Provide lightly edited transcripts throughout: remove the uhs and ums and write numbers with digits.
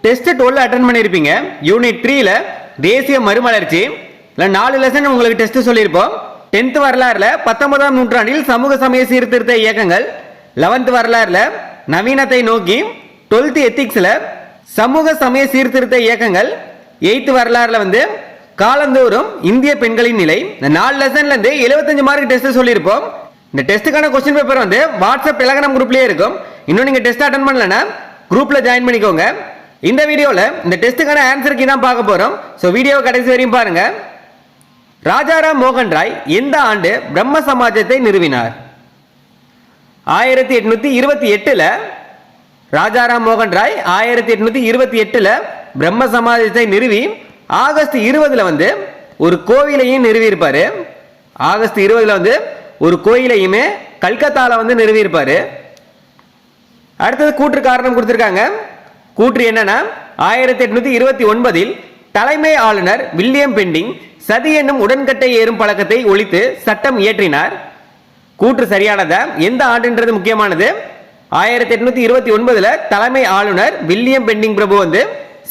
Test 12 attend பண்ணியிருப்பீங்க. Unit 3ல தேசிய மறுமலர்ச்சி 4 லெசன் உங்களுக்கு டெஸ்ட் சொல்லியிருப்போம். 10th வரலாறுல 19ஆம் நூற்றாண்டில் சமூக சமய சீர்திருத்த இயக்கங்கள், 11th வரலாறுல நவீனத்தை நோக்கி, 12th எத்திக்ஸ்ல சமூக சமய சீர்திருத்த இயக்கங்கள், 8th வரலாறுல காலந்தோறும் இந்திய பெண்களின் நிலை. இந்த 4 லெசன்ல இருந்து 75 மார்க் டெஸ்ட் சொல்லியிருப்போம். இந்த டெஸ்ட்டுக்கான கொஸ்டின் பேப்பர் வாட்ஸ்அப் டெலகிராம் குரூப்லயே இருக்கும். இன்னும் நீங்க டெஸ்ட் அட்டென்ட் பண்ணலன்னா குரூப்ல ஜாயின் பண்ணிக்கோங்க. இந்த வீடியோல இந்த டெஸ்ட்டுக்கான ஆன்சர் கீ தான் பார்க்க போறோம். ஸோ வீடியோ கடைசி வரையும் பாருங்க. ராஜாராம் மோகன் ராய் எந்த ஆண்டு பிரம்ம சமாஜத்தை நிறுவினார்? 1828ல ராஜாராம் மோகன் ராய் 1828ல பிரம்ம சமாஜத்தை நிறுவி ஆகஸ்ட் 20ல ஒரு கோவிலையும் நிறுவி இருப்பாரு. ஆகஸ்ட் 20ல ஒரு கோயிலையுமே கல்கத்தால நிறுவி இருப்பாரு. அடுத்தது கூற்று காரணம் கொடுத்திருக்காங்க. கூற்று என்னன்னா 1829இல் தலைமை ஆளுநர் வில்லியம் பெண்டிங் சதி என்னும் உடன்கட்டை ஏறும் பழக்கத்தை ஒழித்து சட்டம் இயற்றினார். கூற்று சரியானதா? எந்த ஆண்டுன்றது முக்கியமானது. 1829ல தலைமை ஆளுநர் வில்லியம் பெண்டிங் பிரபு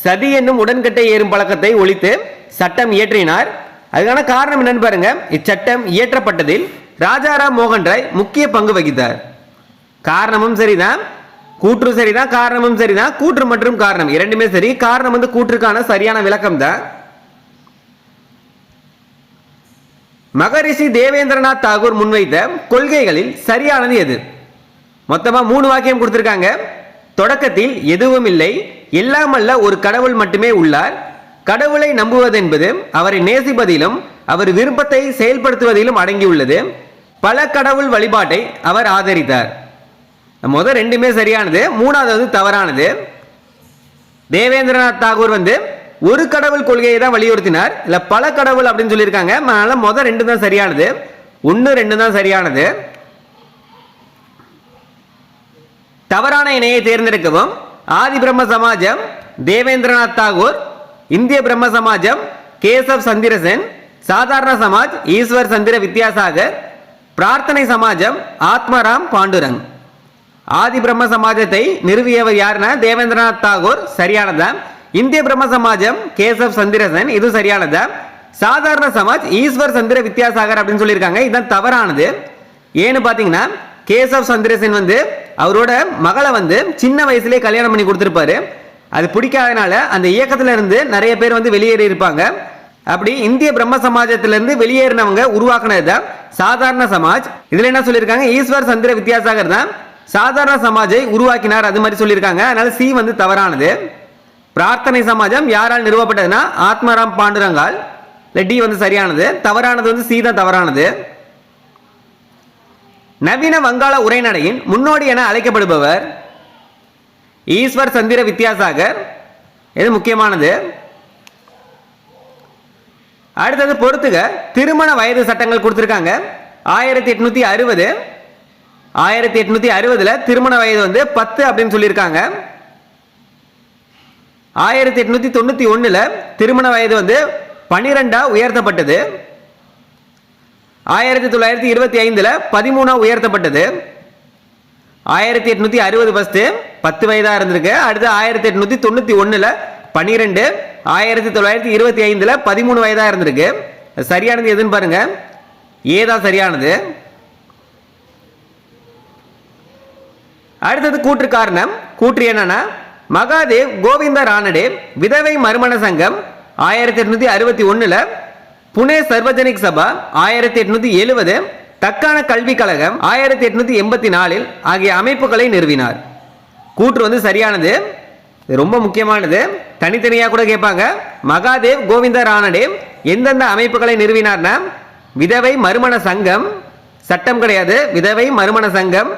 சதி என்னும் உடன்கட்டை ஏறும் பழக்கத்தை ஒழித்து சட்டம் இயற்றினார். அதுக்கான காரணம் என்னன்னு பாருங்க. இச்சட்டம் இயற்றப்பட்டதில் ராஜாராம் மோகன் ராய் முக்கிய பங்கு வகித்தார். காரணமும் சரிதான், கூற்று சரிதான், காரணமும் சரிதான். கூற்று மற்றும் காரணம் இரண்டுமே சரி. காரணம் கூற்றுக்கான சரியான விளக்கம் தான். மகரிஷி தேவேந்திரநாத் தாகூர் முன்வைத்த கொள்கைகளில் சரியானது எது? மொத்தமா 3 வாக்கியம் கொடுத்திருக்காங்க. தொடக்கத்தில் எதுவும் இல்லை, எல்லாம் அல்ல ஒரு கடவுள் மட்டுமே உள்ளார். கடவுளை நம்புவதென்பது அவரை நேசிப்பதிலும் அவர் விருப்பத்தை செயல்படுத்துவதிலும் அடங்கியுள்ளது. பல கடவுள் வழிபாட்டை அவர் ஆதரித்தார். முதல் ரெண்டுமே சரியானது, மூணாவது தவறானது. தேவேந்திரநாத் தாகூர் ஒரு கடவுள் கொள்கையை தான் வலியுறுத்தினார், இல்ல பல கடவுள் அப்படின்னு சொல்லியிருக்காங்க. அதனால முதல் 2 தான் சரியானது, 1, 2 தான் சரியானது. தவறான இணையை தேர்ந்தெடுக்கவும். ஆதி பிரம்ம சமாஜம் தேவேந்திரநாத் தாகூர், இந்திய பிரம்ம சமாஜம் கேசவ் சந்திர சென், சாதாரண சமாஜ் ஈஸ்வர் சந்திர வித்யாசாகர், பிரார்த்தனை சமாஜம் ஆத்மராம் பாண்டுரங். ஆதி பிரம்ம சமாஜத்தை நிறுவியவர் யாருன்னா தேவேந்திரநாத் தாகூர், சரியானதா. இந்திய பிரம்ம சமாஜம் கேசவ் சந்திரசன், இது சரியானதா. சாதாரண சமாஜ் ஈஸ்வர் சந்திர வித்யாசாகர் அப்படின்னு சொல்லியிருக்காங்க, இதுதான் தவறானது. ஏன்னு பாத்தீங்கன்னா கேசவ் சந்திரசன் அவரோட மகளை சின்ன வயசுலேயே கல்யாணம் பண்ணி கொடுத்திருப்பாரு. அது பிடிக்காதனால அந்த இயக்கத்துல இருந்து நிறைய பேர் வெளியேறி இருப்பாங்க. அப்படி இந்திய பிரம்ம சமாஜத்திலிருந்து வெளியேறினவங்க உருவாக்குனதுதான் சாதாரண சமாஜ். இதுல என்ன சொல்லியிருக்காங்க, ஈஸ்வர் சந்திர வித்யாசாகர் தான் சாதாரண சமாஜை உருவாக்கினார், அது மாதிரி சொல்லியிருக்காங்க. அதனால சி தவறானது. பிரார்த்தனை சமாஜம் யாரால் நிறுவப்பட்டதுன்னா ஆத்மராம் பாண்டுரங்கால், டி சரியானது. தவறானது சி தான் தவறானது. நவீன வங்காள உரைநடையின் முன்னோடி என அழைக்கப்படுபவர் ஈஸ்வர் சந்திர வித்யாசாகர், இது முக்கியமானது. அடுத்தது பொறுத்துக திருமண வயது சட்டங்கள் கொடுத்திருக்காங்க. 1860 1860ல திருமண வயது 10 அப்படின்னு சொல்லியிருக்காங்க. 1891ல திருமண வயது 12 உயர்த்தப்பட்டது. 1925ல 13 உயர்த்தப்பட்டது. 1860 ஃபர்ஸ்ட் 10 வயதா இருந்திருக்கு. அடுத்து 1891ல 12, 1925ல 13 வயதா இருந்திருக்கு. சரியானது எதுன்னு பாருங்க, ஏதான் சரியானது. அடுத்தது கூற்று காரணம். கூற்று என்னன்னா மகாதேவ் கோவிந்த ரானடே விதவை மறுமண சங்கம் 1861ல, புனே சர்வஜனிக் சபா 1870, தக்கான கல்விக் கழகம் 1884 ஆகிய அமைப்புகளை நிறுவினார். கூற்று சரியானது, ரொம்ப முக்கியமானது. தனித்தனியாக கூட கேட்பாங்க. மகாதேவ் கோவிந்த ரானடே எந்தெந்த அமைப்புகளை நிறுவினார்னா விதவை மறுமண சங்கம், சட்டம் கிடையாது, விதவை மறுமண சங்கம்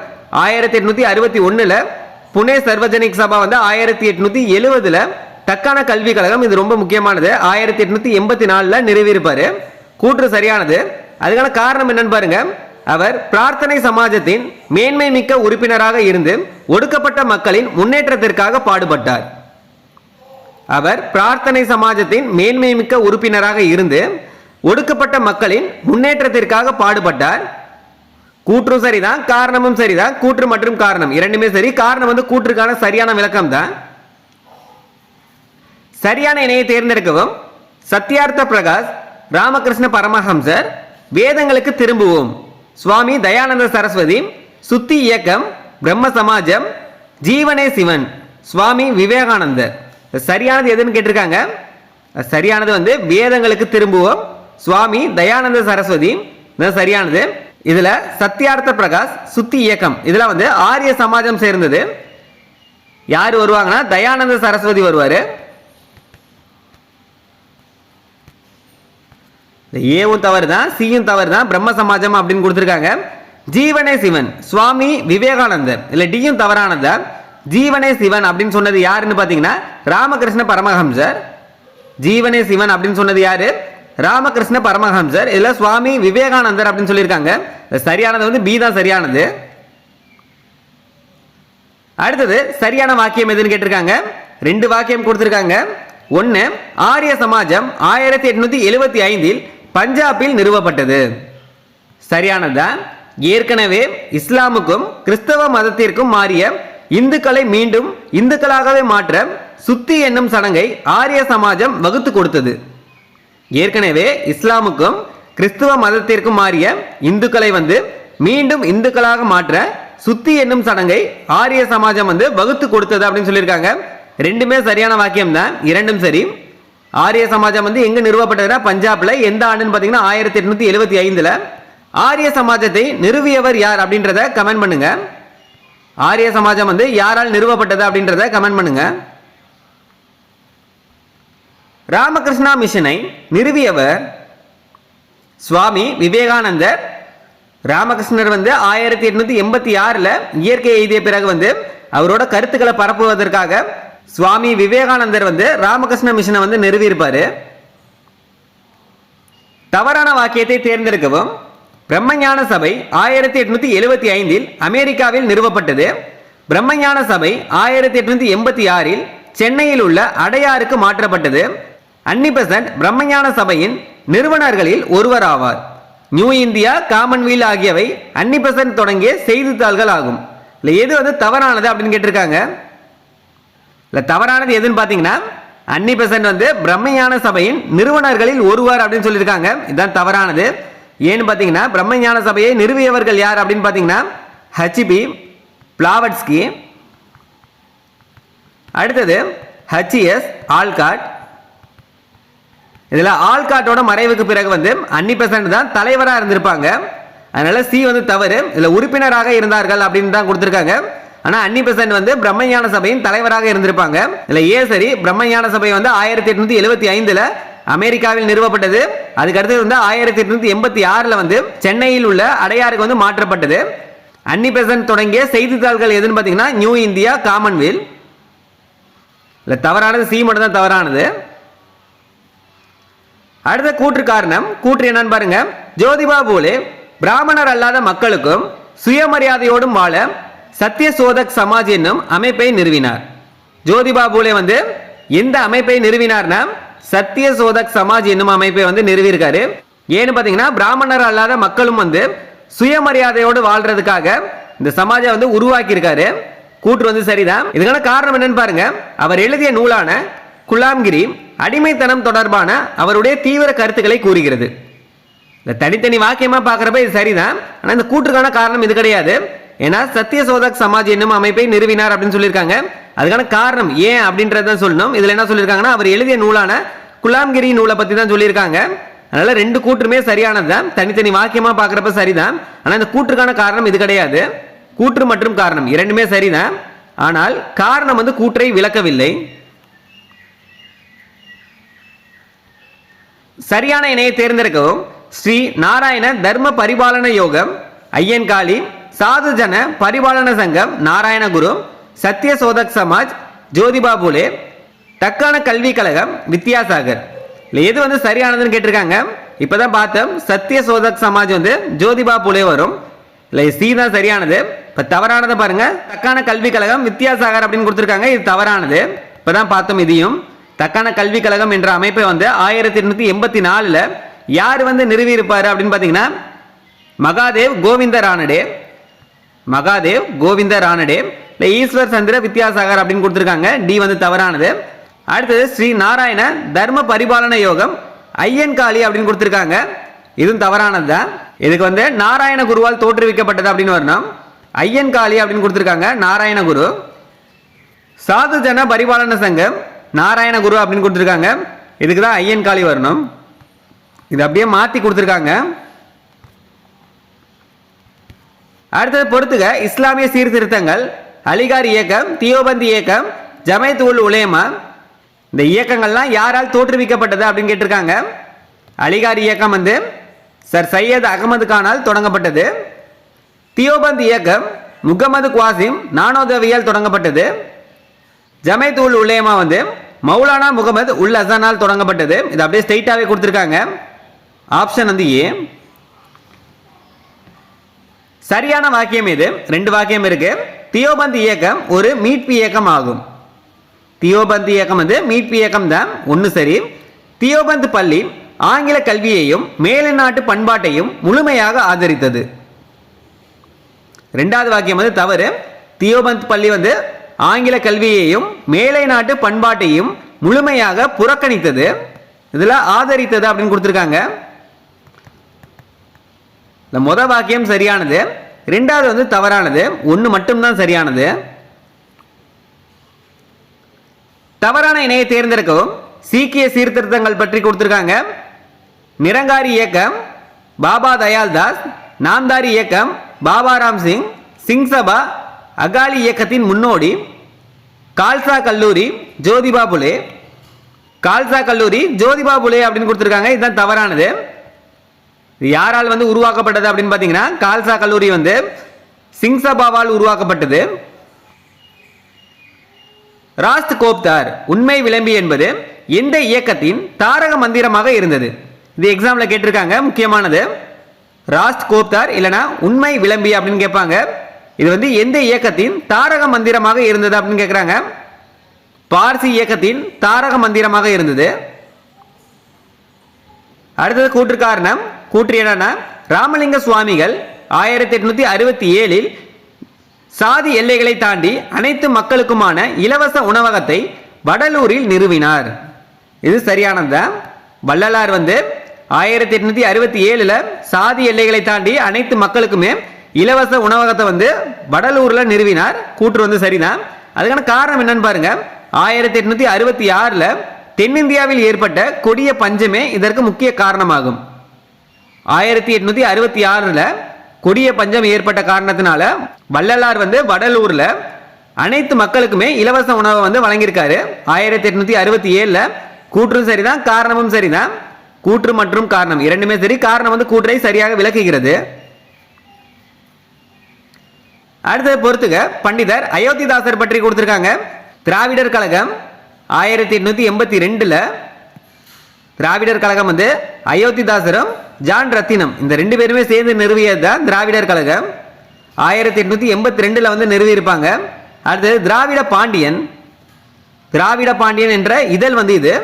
1861ல, புனே சர்வஜனிக் சபா 1870ல, தக்கான கல்வி கழகம், இது ரொம்ப முக்கியமானது, 1884ல நிறுவியிருப்பாரு. கூற்று சரியானது. அதுக்கான காரணம் என்னன்னு பாருங்க. அவர் பிரார்த்தனை சமாஜத்தின் மேன்மை மிக்க உறுப்பினராக இருந்து ஒடுக்கப்பட்ட மக்களின் முன்னேற்றத்திற்காக பாடுபட்டார். அவர் பிரார்த்தனை சமாஜத்தின் மேன்மை மிக்க உறுப்பினராக இருந்து ஒடுக்கப்பட்ட மக்களின் முன்னேற்றத்திற்காக பாடுபட்டார். கூற்று சரிதான், காரணமும் சரிதான். கூற்று மற்றும் காரணம் இரண்டுமே சரி. காரணம் கூற்றுக்கான சரியான விளக்கம் தான். சரியான இணையை தேர்ந்தெடுக்கவும். சத்யார்த்த பிரகாஷ் ராமகிருஷ்ண பரமஹம்சர், வேதங்களுக்கு திரும்புவோம் சுவாமி தயானந்த சரஸ்வதி, சுத்தி இயக்கம் பிரம்ம சமாஜம், ஜீவனே சிவன் சுவாமி விவேகானந்தர். சரியானது எதுன்னு கேட்டிருக்காங்க. சரியானது வந்து வேதங்களுக்கு திரும்புவோம் சுவாமி தயானந்த சரஸ்வதி சரியானது. இதுல சத்யார்த்த பிரகாஷ் சுத்தி இயக்கம் இதுல வந்து ஆரிய சமாஜம் சேர்ந்தது. யார் வருவாங்கன்னா தயானந்த சரஸ்வதி வருவாரு. ஏவும் தவறு தான், சியும் தவறு தான், பிரம்ம சமாஜம் அப்படின்னு கொடுத்துருக்காங்க. ஜீவனே சிவன் சுவாமி விவேகானந்தர், இல்ல டியும் தவறானதா. ஜீவனே சிவன் அப்படின்னு சொன்னது யாருன்னு பாத்தீங்கன்னா ராமகிருஷ்ண பரமஹம்சர். ஜீவனே சிவன் அப்படின்னு சொன்னது யாரு? ராமகிருஷ்ண பரமஹம்சர். இதுல சுவாமி விவேகானந்தர் அப்படின்னு சொல்லியிருக்காங்க. சரியானது வந்து பி தான் சரியானது. அடுத்தது சரியான வாக்கியம் எதுன்னு கேட்டிருக்காங்க. 2 வாக்கியம் கொடுத்திருக்காங்க. 1, ஆரிய சமாஜம் 1875 பஞ்சாபில் நிறுவப்பட்டது. சரியானதா. ஏற்கனவே இஸ்லாமுக்கும் கிறிஸ்தவ மதத்திற்கும் மாறிய இந்துக்களை மீண்டும் இந்துக்களாகவே மாற்ற சுத்தி என்னும் சடங்கை ஆரிய சமாஜம் வகுத்து கொடுத்தது. ஏற்கனவே இஸ்லாமுக்கும் கிறிஸ்தவ மதத்திற்கும் மாறிய இந்துக்களை வந்து மீண்டும் இந்துக்களாக மாற்ற சுத்தி என்னும் சடங்கை ஆரிய சமாஜம் வந்து வகுத்து கொடுத்தது அப்படின்னு சொல்லியிருக்காங்க. 2மே சரியான வாக்கியம் தான், 2ம் சரி. ஆரிய சமாஜம் வந்து எங்க நிறுவப்பட்டதுன்னா பஞ்சாப்ல. எந்த ஆண்டுன்னு பாத்தீங்கன்னா 1875. ஆரிய சமாஜத்தை நிறுவியவர் யார் அப்படின்றத கமெண்ட் பண்ணுங்க. ஆரிய சமாஜம் வந்து யாரால் நிறுவப்பட்டது அப்படின்றத கமெண்ட் பண்ணுங்க. ராமகிருஷ்ணா மிஷனை நிறுவியவர் சுவாமி விவேகானந்தர். ராமகிருஷ்ணர் வந்து 1886 இயற்கை எழுதிய பிறகு வந்து அவரோட கருத்துக்களை பரப்புவதற்காக சுவாமி விவேகானந்தர் வந்து ராமகிருஷ்ண மிஷனை வந்து நிறுவியிருப்பாரு. தவறான வாக்கியத்தை தேர்ந்தெடுக்கவும். பிரம்மஞான சபை 1875 அமெரிக்காவில் நிறுவப்பட்டது. பிரம்மஞான சபை 1886 சென்னையில் உள்ள அடையாருக்கு மாற்றப்பட்டது. அன்னிபெசன்ட் பிரம்மஞான சபையின் நிறுவனர்களில் ஒருவர் ஆவார். நியூ இந்தியா, காமன்வெல்த் ஆகியவை அன்னிபெசன்ட் தொடங்கிய செய்தித்தாள்கள் ஆகும். இல்லை எது வந்து தவறானது அப்படின்னு கேட்டிருக்காங்க. இல்லை தவறானது எதுன்னு பார்த்தீங்கன்னா அன்னிபெசன்ட் வந்து பிரம்மஞான சபையின் நிறுவனர்களில் ஒருவர் அப்படின்னு சொல்லியிருக்காங்க. இதுதான் தவறானது. ஏன்னு பார்த்தீங்கன்னா பிரம்மஞான சபையை நிறுவியவர்கள் யார் அப்படின்னு பார்த்தீங்கன்னா ஹச்பி பிளாவட்ஸ்கி. அடுத்தது ஹச்எஸ் ஆல்காட். இதில் ஆல்காட்டோட மறைவுக்கு பிறகு வந்து அன்னிபெசன்ட் தான் தலைவராக இருந்திருப்பாங்க. அதனால சி வந்து தவறு. இதில் உறுப்பினராக இருந்தார்கள் அப்படின்னு தான் கொடுத்துருக்காங்க. ஆனால் அன்னிபெசன்ட் வந்து பிரம்மஞான சபையின் தலைவராக இருந்திருப்பாங்க. இல்லை ஏ சரி. பிரம்மஞான சபை வந்து 1875 அமெரிக்காவில் நிறுவப்பட்டது. அதுக்கு அடுத்தது வந்து 1886 வந்து சென்னையில் உள்ள அடையாருக்கு வந்து மாற்றப்பட்டது. அன்னிபெசன்ட் தொடங்கிய செய்தித்தாள்கள் எதுன்னு பார்த்தீங்கன்னா நியூ இந்தியா, காமன்வெல்த். இல்லை தவறானது சி மட்டும் தான் தவறானது. அடுத்த கூற்று காரணம். கூற்று என்னன்னு பாருங்க. ஜோதிபா பூலே பிராமணர் அல்லாத மக்களுக்கும் சுயமரியாதையோடும் வாழ சத்யசோதக் சமாஜ் என்னும் அமைப்பை நிறுவினார். ஜோதிபா பூலே வந்து எந்த அமைப்பை நிறுவினார்னா சத்யசோதக் சமாஜ் என்னும் அமைப்பை வந்து நிறுவியிருக்காரு. ஏன்னு பார்த்தீங்கன்னா பிராமணர் அல்லாத மக்களும் வந்து சுயமரியாதையோடு வாழ்றதுக்காக இந்த சமாஜை வந்து உருவாக்கி இருக்காரு. கூற்று வந்து சரிதான். இதுக்கான காரணம் என்னன்னு பாருங்க. அவர் எழுதிய நூலான குலாம்கிரி அடிமைத்தனம் தொடர்பான அவருடைய தீவிர கருத்துக்களை கூறுகிறது. இந்த தனித்தனி வாக்கியமா பார்க்குறப்ப இது சரிதான். ஆனால் இந்த கூற்றுக்கான காரணம் இது கிடையாது. ஏன்னா சத்யசோதக் சமாஜ் என்னும் அமைப்பை நிறுவினார் அப்படின்னு சொல்லியிருக்காங்க. அதுக்கான காரணம் ஏன் அப்படின்றத சொல்லணும். இதில் என்ன சொல்லியிருக்காங்கன்னா அவர் எழுதிய நூலான குலாம்கிரி நூலை பற்றி தான் சொல்லியிருக்காங்க. அதனால 2 கூற்றுமே சரியானது தான். தனித்தனி வாக்கியமா பார்க்குறப்ப சரிதான். ஆனால் இந்த கூற்றுக்கான காரணம் இது கிடையாது. கூற்று மற்றும் காரணம் 2மே சரிதான். ஆனால் காரணம் வந்து கூற்றை விளக்கவில்லை. சரியான இணையை தேர்ந்தெடுக்கவும். ஸ்ரீ நாராயண தர்ம பரிபாலன யோகம், ஐயன்காளி, சாதுஜன பரிபாலன சங்கம், நாராயணகுரு, சத்யசோதக் சமாஜ், ஜோதிபா பூலே, தக்கான கல்வி கழகம், வித்யாசாகர். இல்லை எது வந்து சரியானதுன்னு கேட்டிருக்காங்க. இப்போதான் பார்த்தோம் சத்யசோதக் சமாஜ் வந்து ஜோதிபா பூலே வரும். இல்லை சி தான் சரியானது. இப்போ தவறானதை பாருங்க. தக்கான கல்வி கழகம், வித்யாசாகர் அப்படின்னு கொடுத்துருக்காங்க. இது தவறானது. இப்போதான் பார்த்தோம் இதையும். தக்கான கல்வி கழகம் என்ற அமைப்பை வந்து 1884 யார் வந்து நிறுவி இருப்பாரு அப்படின்னு பார்த்தீங்கன்னா மகாதேவ் கோவிந்த ரானடே. மகாதேவ் கோவிந்த ரானடே. இல்லை ஈஸ்வர் சந்திர வித்யாசாகர் அப்படின்னு கொடுத்துருக்காங்க. டி வந்து தவறானது. அடுத்தது ஸ்ரீ நாராயண தர்ம பரிபாலன யோகம் ஐயன்காளி அப்படின்னு கொடுத்துருக்காங்க. இதுவும் தவறானது தான். இதுக்கு வந்து நாராயண குருவால் தோற்றுவிக்கப்பட்டது அப்படின்னு வரணும். ஐயன்காளி அப்படின்னு கொடுத்துருக்காங்க, நாராயண குரு. சாது ஜன பரிபாலன சங்கம் நாராயண குரு அப்படின்னு கொடுத்துருக்காங்க. இதுக்கு தான் ஐயன்காளி வரணும். இது அப்படியே மாற்றி கொடுத்துருக்காங்க. அடுத்தது பொறுத்துக இஸ்லாமிய சீர்திருத்தங்கள் அலிகார் இயக்கம், தியோபந்த் இயக்கம், ஜமைத் உல் உலேமா. இந்த இயக்கங்கள்லாம் யாரால் தோற்றுவிக்கப்பட்டது அப்படின்னு கேட்டிருக்காங்க. அலிகார் இயக்கம் வந்து சர் சையத் அகமது கானால் தொடங்கப்பட்டது. தியோபந்த் இயக்கம் முகமது குவாசிம் நானோதவியால் தொடங்கப்பட்டது. ஜமைத் உல் உலேமா வந்து மௌலானா முகமது உல் ஹசனால் தொடங்கப்பட்டது. இது அப்படியே ஸ்ட்ரெயிட்டாகவே கொடுத்துருக்காங்க. ஆப்ஷன் வந்து ஏ. சரியான வாக்கியம் இது. 2 வாக்கியம் இருக்கு. தியோபந்த் இயக்கம் ஒரு மீட்பு இயக்கம் ஆகும். தியோபந்த் இயக்கம் வந்து மீட்பு இயக்கம் தான், ஒன்று சரி. தியோபந்த் பள்ளி ஆங்கில கல்வியையும் மேலைநாட்டு பண்பாட்டையும் முழுமையாக ஆதரித்தது. 2வது வாக்கியம் வந்து தவறு. தியோபந்த் பள்ளி வந்து ஆங்கில கல்வியையும் மேலை நாட்டு பண்பாட்டையும் முழுமையாக புறக்கணித்தது. இதில் ஆதரித்தது அப்படின்னு கொடுத்துருக்காங்க. இந்த முதல் வாக்கியம் சரியானது, 2வது வந்து தவறானது, 1 மட்டும்தான் சரியானது. தவறான இணையை தேர்ந்தெடுக்கவும். சீக்கிய சீர்திருத்தங்கள் பற்றி கொடுத்துருக்காங்க. நிரங்காரி இயக்கம் பாபா தயால் தாஸ், நாம்தாரி இயக்கம் பாபா ராம் சிங், சிங் சபா அகாலி இயக்கத்தின் முன்னோடி, கால்சா கல்லூரி ஜோதிபா புலே. கால்சா கல்லூரி ஜோதிபா புலே அப்படின்னு கொடுத்துருக்காங்க. இதுதான் தவறானது. யாரால் வந்து உருவாக்கப்பட்டது அப்படின்னு பார்த்தீங்கன்னா கால்சா கல்லூரி வந்து சிங் சபாவால் உருவாக்கப்பட்டது. ராஸ்த் கோப்தார் உண்மை விளம்பி என்பது எந்த இயக்கத்தின் தாரக மந்திரமாக இருந்தது? இது எக்ஸாம்ல கேட்டிருக்காங்க, முக்கியமானது. ராஸ்ட் கோப்தார் இல்லைனா உண்மை விளம்பி அப்படின்னு கேட்பாங்க. இது வந்து எந்த இயக்கத்தின் தாரக மந்திரமாக இருந்தது அப்படின்னு கேட்குறாங்க. பார்சி இயக்கத்தின் தாரக மந்திரமாக இருந்தது. அடுத்தது கூற்று காரணம். கூற்று என்னன்னா, ராமலிங்க சுவாமிகள் 1867 சாதி எல்லைகளை தாண்டி அனைத்து மக்களுக்குமான இலவச உணவகத்தை வடலூரில் நிறுவினார். இது சரியானதுதான். வள்ளலார் வந்து 1867 சாதி எல்லைகளை தாண்டி அனைத்து மக்களுக்குமே இலவச உணவகத்தை வந்து வடலூர்ல நிறுவினார். கூற்று வந்து சரிதான். அதுக்கான காரணம் என்னன்னு பாருங்க. 1866 தென்னிந்தியாவில் ஏற்பட்ட கொடிய பஞ்சமே இதற்கு முக்கிய காரணமாகும். 1866 கொடிய பஞ்சம் ஏற்பட்ட காரணத்தினால வள்ளலார் வந்து வடலூர்ல அனைத்து மக்களுக்குமே இலவச உணவை வந்து வழங்கியிருக்காரு. 1867 கூற்றும் சரிதான், காரணமும் சரிதான். கூற்று மற்றும் காரணம் இரண்டுமே சரி. காரணம் வந்து கூற்றை சரியாக விளக்குகிறது. அடுத்தது பொறுத்துக பண்டிதர் அயோத்திதாசர் பற்றி கொடுத்திருக்காங்க. திராவிடர் கழகம் 1882 திராவிடர் கழகம் வந்து அயோத்திதாசரும் ஜான் ரத்தினம் இந்த 2 பேருமே சேர்ந்து நிறுவியது தான் திராவிடர் கழகம். 1882 வந்து நிறுவி இருப்பாங்க. அடுத்தது திராவிட பாண்டியன். திராவிட பாண்டியன் என்ற இதழ் வந்து இது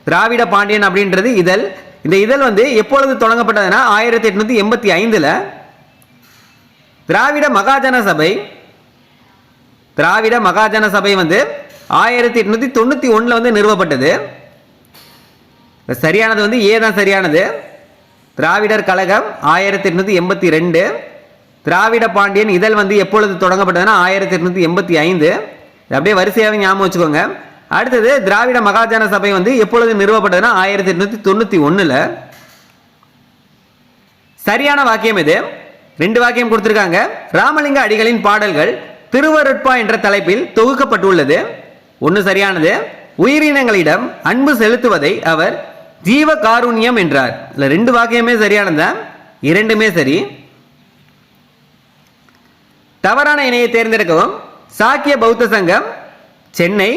திராவிட பாண்டியன் அப்படின்றது இதழ். இந்த இதழ் வந்து எப்பொழுது தொடங்கப்பட்டதுன்னா 1885. திராவிட மகாஜன சபை. திராவிட மகாஜன சபை வந்து 1891 வந்து நிறுவப்பட்டது. சரியானது வந்து ஏ தான் சரியானது. திராவிடர் கழகம் 1882. திராவிட பாண்டியன் இதழ் வந்து எப்பொழுது தொடங்கப்பட்டதுன்னா 1885. அப்படியே வரிசையாகவே ஞாபகம் வச்சுக்கோங்க. அடுத்தது திராவிட மகாஜன சபை வந்து எப்பொழுது நிறுவப்பட்டதுன்னா 1891. சரியான வாக்கியம் இது. 2 வாக்கியம் கொடுத்திருக்காங்க. ராமலிங்க அடிகளின் பாடல்கள் திருவருட்பா என்ற தலைப்பில் தொகுக்கப்பட்டுள்ளது. 1 சரியானது. உயிரினங்களிடம் அன்பு செலுத்துவதை அவர் ஜீவ காருண்யம் என்றார். இல்ல 2 வாக்கியமே சரியானதான், இரண்டுமே சரி. தவறான இணையை தேர்ந்தெடுக்கவும். சாக்கிய பௌத்த சங்கம் சென்னை,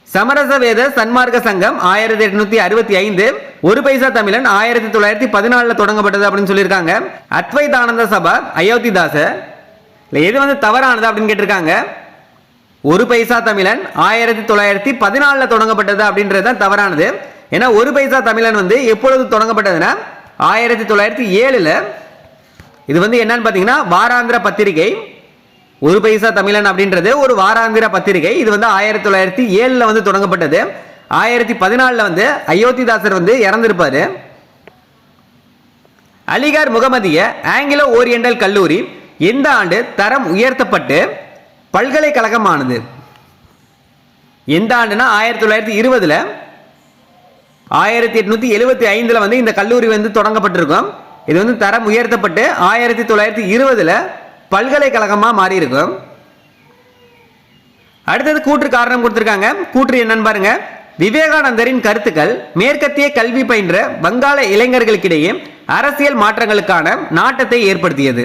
சமரச வேத சன்மார்க்க சங்கம் 1865, 1 பைசா தமிழன் 1914 தொடங்கப்பட்டது அப்படின்னு சொல்லியிருக்காங்க. அத்வைதானந்த சபா அயோத்திதாசர். இல்லை எது வந்து தவறானது அப்படின்னு கேட்டிருக்காங்க. 1 பைசா தமிழன் 1914 தொடங்கப்பட்டது அப்படின்றது தான் தவறானது. ஏன்னா 1 பைசா தமிழன் வந்து எப்பொழுது தொடங்கப்பட்டதுன்னா 1907. இது வந்து என்னன்னு பார்த்தீங்கன்னா வாராந்திர பத்திரிகை. 1 பைசா தமிழன் அப்படின்றது ஒரு வாராந்திர பத்திரிகை. இது வந்து 1907 வந்து தொடங்கப்பட்டது. 1014 வந்து அயோத்திதாசர் வந்து இறந்திருப்பாரு. அலிகார் முகமதிய ஆங்கிலோ ஓரியண்டல் கல்லூரி எந்த ஆண்டு தரம் உயர்த்தப்பட்டு பல்கலைக்கழகமானது? எந்த ஆண்டுனா 1920ல் 1875ல் வந்து இந்த கல்லூரி வந்து தொடங்கப்பட்டிருக்கும். இது வந்து தரம் உயர்த்தப்பட்டு 1920ல் பல்கலைக்கழகமா மாறி இருக்கும். அடுத்தது கூற்று காரணம் கொடுத்திருக்காங்க. கூற்று என்னன்னு பாருங்க. விவேகானந்தரின் கருத்துக்கள் மேற்கத்திய கல்வி பயின்ற வங்காள இளைஞர்களுக்கிடையே அரசியல் மாற்றங்களுக்கான நாட்டத்தை ஏற்படுத்தியது.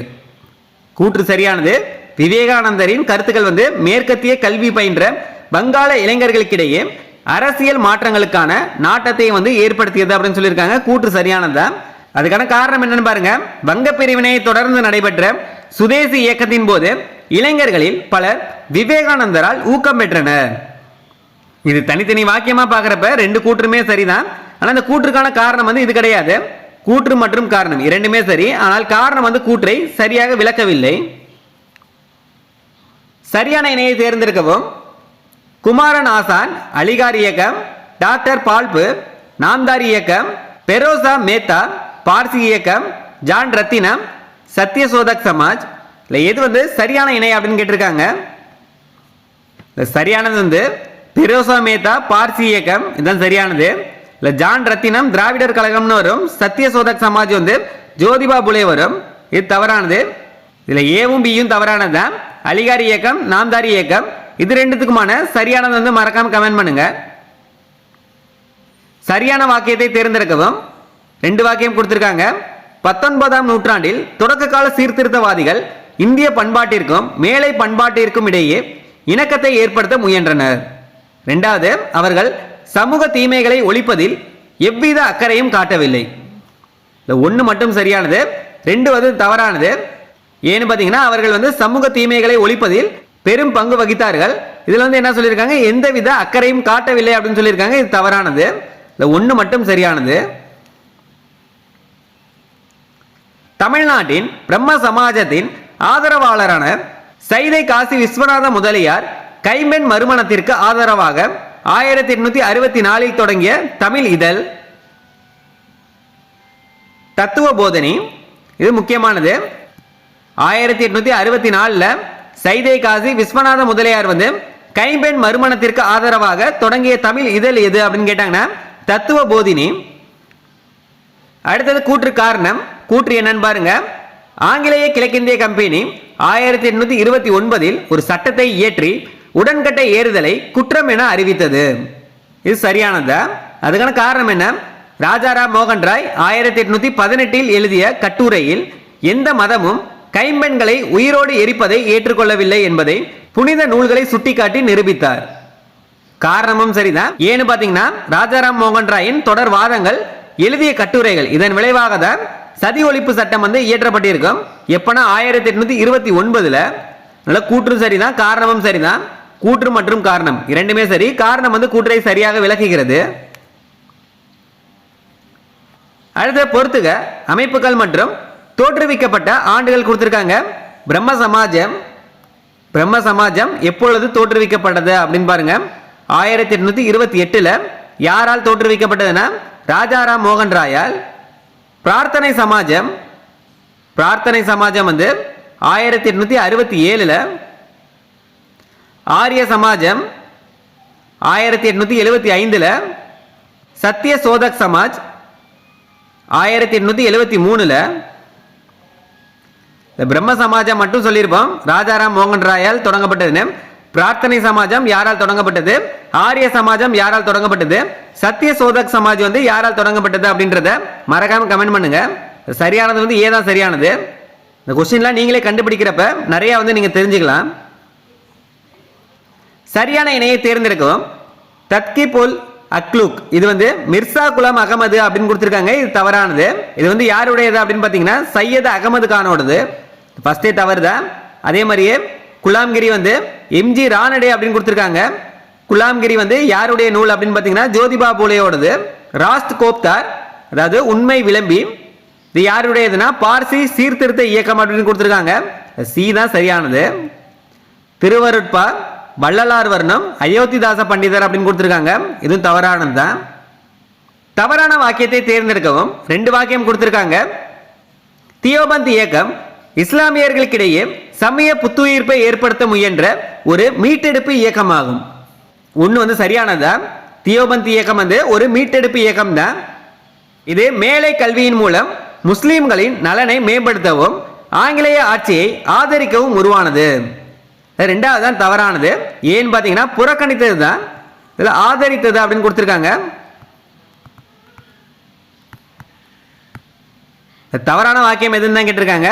கூற்று சரியானது. விவேகானந்தரின் கருத்துக்கள் வந்து மேற்கத்திய கல்வி பயின்ற வங்காள இளைஞர்களுக்கிடையே அரசியல் மாற்றங்களுக்கான நாட்டத்தை வந்து ஏற்படுத்தியது அப்படின்னு சொல்லியிருக்காங்க. கூற்று சரியானதுதான். அதுக்கான காரணம் என்னன்னு பாருங்க. வங்க பிரிவினை தொடர்ந்து நடைபெற்ற சுதேசி இயக்கத்தின் போது இளைஞர்களில் பலர் விவேகானந்தரால் ஊக்கம் பெற்றனர். இது தனித்தனி வாக்கியமா பார்க்கிறப்ப ரெண்டு கூற்றுமே சரிதான். ஆனால் அந்த கூற்றுக்கான காரணம் வந்து இது கிடையாது. கூற்று மற்றும் காரணம் இரண்டுமே சரி. ஆனால் காரணம் வந்து கூற்றை சரியாக விளக்கவில்லை. சரியான இணையை தேர்ந்தெடுக்கவும். குமாரன் ஆசான் அலிகார் இயக்கம், டாக்டர் பால்பு நாம்தாரி இயக்கம், பெரோசா மேத்தா பார்சி இயக்கம், ஜான் ரத்தினம் சத்யசோதக் சமாஜ். இல்லை எது வந்து சரியான இணை அப்படின்னு கேட்டிருக்காங்க. சரியானது வந்து பெரோசா மேத்தா பார்சி இயக்கம், இதுதான் சரியானது. இல்லை ஜான் ரத்தினம் திராவிடர் கழகம்னு வரும், சத்யசோதக் சமாஜ் வந்து ஜோதிபா புலே வரும், இது தவறானது. இதில் ஏவும் பியும் தவறானது தான். அலிகார் இயக்கம், நாம்தாரி இயக்கம், இது ரெண்டுத்துக்குமான சரியானது வந்து மறக்காம கமெண்ட் பண்ணுங்க. சரியான வாக்கியத்தை தேர்ந்தெடுக்கவும். ரெண்டு வாக்கியம் கொடுத்திருக்காங்க. 19ஆம் நூற்றாண்டில் தொடக்க கால சீர்திருத்தவாதிகள் இந்திய பண்பாட்டிற்கும் மேலை பண்பாட்டிற்கும் இடையே இணக்கத்தை ஏற்படுத்த முயன்றனர். இரண்டாவது, அவர்கள் சமூக தீமைகளை ஒழிப்பதில் எவ்வித அக்கறையும் காட்டவில்லை. ஒன்று மட்டும் சரியானது, ரெண்டு வந்து தவறானது. ஏன்னு பார்த்தீங்கன்னா அவர்கள் வந்து சமூக தீமைகளை ஒழிப்பதில் பெரும் பங்கு வகித்தார்கள். இதுல வந்து என்ன சொல்லியிருக்காங்க, எந்தவித அக்கறையும் காட்டவில்லை அப்படின்னு சொல்லியிருக்காங்க. இது தவறானது. ஒன்று மட்டும் சரியானது. தமிழ்நாட்டின் பிரம்ம சமாஜத்தின் ஆதரவாளரான சைதை காசி விஸ்வநாத முதலியார் கைம்பெண் மறுமணத்திற்கு ஆதரவாக 1864 தொடங்கிய தமிழ் இதழ் தத்துவ போதனை. இது முக்கியமானது. 1864 சைதை காசி விஸ்வநாத முதலியார் வந்து கைம்பெண் மறுமணத்திற்கு ஆதரவாக தொடங்கிய தமிழ் இதழ் எது அப்படின்னு கேட்டாங்கன்னா தத்துவ போதினி. அடுத்தது கூற்று காரணம். கூற்று என்னன்னு பாருங்க. ஆங்கிலேய கிழக்கிந்திய கம்பெனி 1829 ஒரு சட்டத்தை இயற்றி உடன்கட்டை ஏறுதலை குற்றம் என அறிவித்தது. இது சரியானதா? அதுக்கான காரணம் என்ன? ராஜாராம் மோகன் ராய் 1818 எழுதிய கட்டுரையில் எந்த மதமும் கைம்பெண்களை உயிரோடு எரிப்பதை ஏற்றுக்கொள்ளவில்லை என்பதை புனித நூல்களை சுட்டிக்காட்டி நிரூபித்தார். காரணமும் சரிதான். ஏன்னு பாத்தீங்கன்னா ராஜாராம் மோகன் ராயின் தொடர் வாதங்கள், எழுதிய கட்டுரைகள், இதன் விளைவாக தான் சதி ஒழிப்பு சட்டம் வந்து இயற்றப்பட்டிருக்கும். எப்பனா 1829. நல்ல கூற்று சரிதான், காரணமும் சரிதான். கூற்று மற்றும் காரணம் இரண்டுமே சரி. காரணம் வந்து கூற்றை சரியாக விளக்குகிறது. அடுத்த பொறுத்துக அமைப்புகள் மற்றும் தோற்றுவிக்கப்பட்ட ஆண்டுகள் கொடுத்திருக்காங்க. பிரம்ம சமாஜம் எப்பொழுது தோற்றுவிக்கப்பட்டது அப்படின்னு பாருங்க. 1828 யாரால் தோற்றுவிக்கப்பட்டதுன்னா ராஜாராம் மோகன் ராயால். பிரார்த்தனை சமாஜம் வந்து 1867. ஆரிய சமாஜம் 1875. சத்திய சோதக் சமாஜ் 1873. பிரம்ம சமாஜம் மட்டும் சொல்லியிருப்போம், ராஜாராம் மோகன் ராயால் தொடங்கப்பட்டது. பிரார்த்தனை சமாஜம் யாரால் தொடங்கப்பட்டது, ஆரிய சமாஜம் யாரால் தொடங்கப்பட்டது, சத்திய சோதக் சமாஜ் வந்து யாரால் தொடங்கப்பட்டது அப்படின்றத மறக்காம கமெண்ட் பண்ணுங்க. சரியானது வந்து ஏதான் சரியானது. இந்த கொஸ்டின்லாம் நீங்களே கண்டுபிடிக்கிறப்ப நிறைய வந்து நீங்க தெரிஞ்சுக்கலாம். சரியான இணையை தேர்ந்தெடுக்கவும். தத்கிபுல் அக்லூக் இது வந்து மிர்சா குலாம் அகமது அப்படின்னு கொடுத்திருக்காங்க. இது தவறானது. இது வந்து யாருடையது அப்படின்னு பாத்தீங்கன்னா சையது அகமது கானோடது. ஃபர்ஸ்டே தவறு தான். அதே மாதிரியே குலாம்கிரி வந்து எம்ஜி ரானடே அப்படின்னு கொடுத்திருக்காங்க. குலாம்கிரி வந்து யாருடைய நூல் அப்படின்னு பாத்தீங்கன்னா ஜோதிபா பூலேயோடது. ராஸ்ட் கோப்தார் அதாவது உண்மை விளம்பி இது யாருடையதுன்னா பார்சி சீர்திருத்த இயக்கம் அப்படின்னு கொடுத்திருக்காங்க. சி தான் சரியானது. திருவருட்பா வள்ளலார் வர்ணம் அயோத்திதாச பண்டிதர் அப்படின்னு கொடுத்துருக்காங்க. இதுவும் தவறானது தான். தவறான வாக்கியத்தை தேர்ந்தெடுக்கவும். 2 வாக்கியம் கொடுத்துருக்காங்க. தியோபந்த் இயக்கம் இஸ்லாமியர்களுக்கிடையே சமய புத்துயிர்ப்பை ஏற்படுத்த முயன்ற ஒரு மீட்டெடுப்பு இயக்கமாகும். ஒன்று சரியானதா? தியோபந்த் இயக்கம் ஒரு மீட்டெடுப்பு இயக்கம் தான். இது மேலை கல்வியின் மூலம் முஸ்லிம்களின் நலனை மேம்படுத்தவும் ஆங்கிலேய ஆட்சியை ஆதரிக்கவும் உருவானது. 2வது தான் தவறானது. ஏன்னு பார்த்தீங்கன்னா புறக்கணித்தது தான், இதில் ஆதரித்தது அப்படின்னு கொடுத்துருக்காங்க. தவறான வாக்கியம் எதுன்னு தான் கேட்டிருக்காங்க.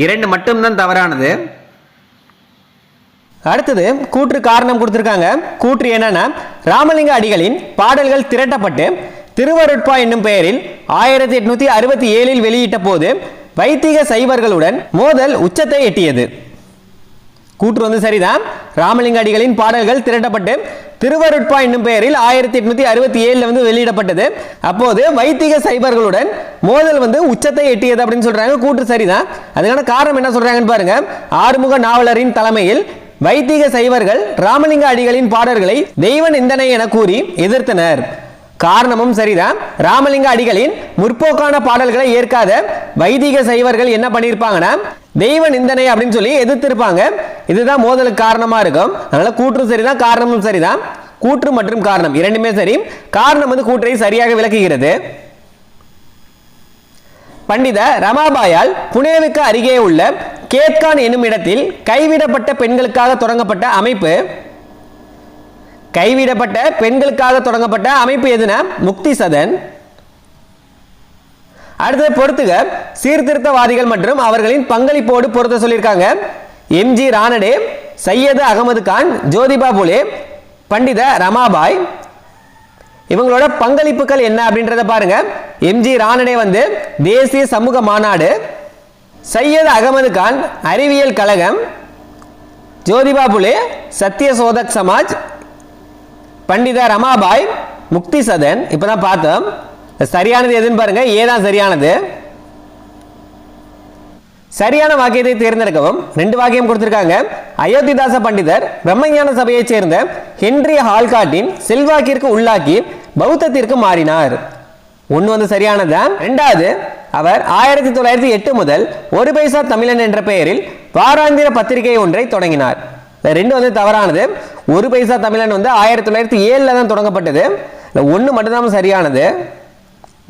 2 மட்டும்தான் தவறானது. அடுத்தது கூற்று காரணம் கொடுத்துருக்காங்க. கூற்று என்னன்னா, ராமலிங்க அடிகளின் பாடல்கள் திரட்டப்பட்டு திருவருட்பா என்னும் பெயரில் 1867 வெளியிட்ட போது வைதிக சைவர்களுடன் மோதல் உச்சத்தை எட்டியது. கூற்று சரிதான். ராமலிங்க அடிகளின் பாடல்கள் திரட்டப்பட்டு திருவருட்பா என்னும் பெயரில் 1867 வெளியிடப்பட்டது. அப்போது வைதிக சைவர்களுடன் மோதல் உச்சத்தை எட்டியது அப்படின்னு சொல்றாங்க. கூற்று சரிதான். அதுக்கான காரணம் என்ன சொல்றாங்கன்னு பாருங்க. ஆறுமுக நாவலரின் தலைமையில் வைதிக சைவர்கள் ராமலிங்க அடிகளின் பாடல்களை தெய்வ நிந்தனை என கூறி எதிர்த்தனர். காரணமும் சரிதான். ராமலிங்க அடிகளின் முற்போக்கான பாடல்களை ஏற்காத வைதிக சைவர்கள் என்ன பண்ணியிருப்பாங்கன்னா தெய்வ நிந்தனை அப்படின்னு சொல்லி எதிர்த்திருப்பாங்க. இதுதான் மோதலுக்கு காரணமா இருக்கும். அதனால கூற்று சரிதான், காரணமும் சரிதான். கூற்று மற்றும் காரணம் இரண்டுமே சரி. காரணம் கூற்றை சரியாக விளக்குகிறது. பண்டித ரமாபாயால் புனேவுக்கு அருகே உள்ள கேத்கான் என்னும் இடத்தில் கைவிடப்பட்ட பெண்களுக்காக தொடங்கப்பட்ட அமைப்பு எதுனா முக்தி சதன். அடுத்தது பொறுத்துக. சீர்திருத்தவாதிகள் மற்றும் அவர்களின் பங்களிப்போடு பொறுத்த சொல்லியிருக்காங்க. எம்ஜி ரானடே, சையது அகமது கான், ஜோதிபா புலே, பண்டித ரமாபாய். இவங்களோட பங்களிப்புகள் என்ன அப்படின்றத பாருங்க. எம்ஜி ரானடே தேசிய சமூக மாநாடு, சையது அகமது கான் அறிவியல் கழகம், ஜோதிபா புலே சத்திய சோதக் சமாஜ், பண்டித ரமாபாய் முக்தி சதன். இப்பதான் பார்த்தோம். சரியானது எதுன்னு பாருங்க. ஏதான் சரியானது. சரியான வாக்கியத்தை தேர்ந்தெடுக்கவும். 2 வாக்கியம் கொடுத்திருக்காங்க. அயோத்திதாச பண்டிதர் பிரம்மஞான சபையைச் சேர்ந்த ஹென்றி ஹால்காட்டின் செல்வாக்கிற்கு உள்ளாக்கி பௌத்தத்திற்கு மாறினார். 1 சரியானதான். 2வது, அவர் 1908 முதல் 1 பைசா தமிழன் என்ற பெயரில் வாராந்திர பத்திரிகை ஒன்றை தொடங்கினார். 2 தவறானது. 1 பைசா தமிழன் 1907 தான் தொடங்கப்பட்டது. 1 மட்டும்தான் சரியானது.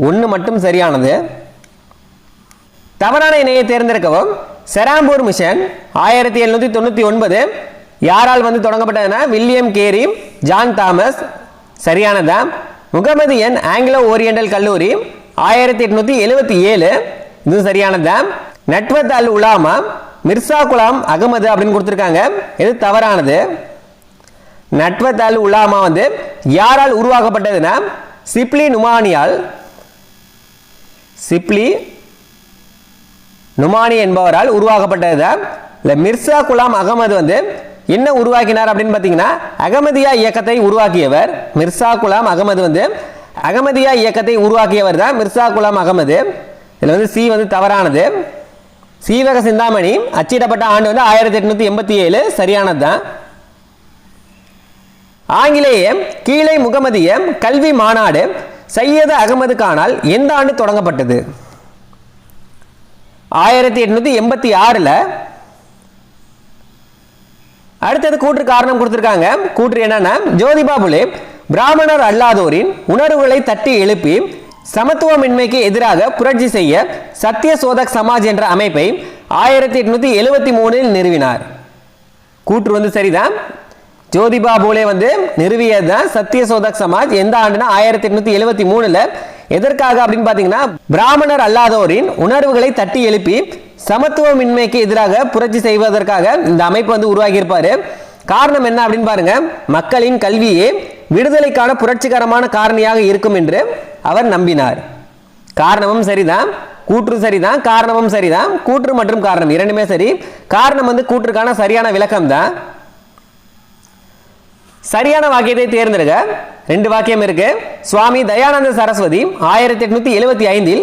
1 மட்டும் சரியானது. தவறான இணையை தேர்ந்தெடுக்கவும். செராம்பூர் மிஷன் 1799 யாரால் தொடங்கப்பட்டதுன்னா வில்லியம் கேரி, ஜான் தாமஸ். சரியானதா. முகமதியன் ஆங்கிலோ ஓரியண்டல் கல்லூரி 1877 இது சரியானதா. நட்வத் அல் உலாமா மிர்சா குலாம் அகமது அப்படின்னு கொடுத்திருக்காங்க. இது தவறானது. நட்வத் அல் உலாமா யாரால் உருவாக்கப்பட்டதுன்னா சிப்லி நுமானி என்பவரால் உருவாக்கப்பட்டதுதான். மிர்சா குலாம் அகமது என்ன உருவாக்கினார் அப்படின்னு பார்த்தீங்கன்னா அகமதியா இயக்கத்தை உருவாக்கியவர். மிர்சா குலாம் அகமது அகமதியா இயக்கத்தை உருவாக்கியவர் தான் மிர்சா குலாம் அகமது. இதில் சி தவறானது. சீவக சிந்தாமணி அச்சிடப்பட்ட ஆண்டு 1887 சரியானது தான். ஆங்கிலேய கீழே முகமதிய கல்வி மாநாடு சையது அகமது கானால் எந்த ஆண்டு தொடங்கப்பட்டது? 1886. அடுத்தது கூற்று காரணம் கொடுத்திருக்காங்க. கூற்று என்னன்னா, ஜோதிபா புலே பிராமணர் அல்லாதோரின் உணர்வுகளை தட்டி எழுப்பி சமத்துவமின்மைக்கு எதிராக புரட்சி செய்ய சத்திய சோதக் சமாஜ் என்ற அமைப்பை 1873 நிறுவினார். கூற்று சரிதான். ஜோதிபா புலே நிறுவியதுதான் சத்திய சோதக் சமாஜ். எந்த ஆண்டுனா 1873. எதற்காக அப்படின்னு பார்த்தீங்கன்னா பிராமணர் அல்லாதோரின் உணர்வுகளை தட்டி எழுப்பி சமத்துவமின்மைக்கு எதிராக புரட்சி செய்வதற்காக இந்த அமைப்பு உருவாக்கி இருப்பாரு. காரணம் என்ன அப்படின்னு பாருங்க, மக்களின் கல்வியே விடுதலைக்கான புரட்சிகரமான காரணியாக இருக்கும் என்று அவர் நம்பினார். காரணமும் சரிதான், கூற்று சரிதான், காரணமும் சரிதான். கூற்று மற்றும் காரணம் இரண்டுமே சரி. காரணம் கூற்றுக்கான சரியான விளக்கம் தான். சரியான வாக்கியத்தை தேர்ந்தெடுக்க 2 வாக்கியம் இருக்கு. சுவாமி தயானந்த சரஸ்வதி 1875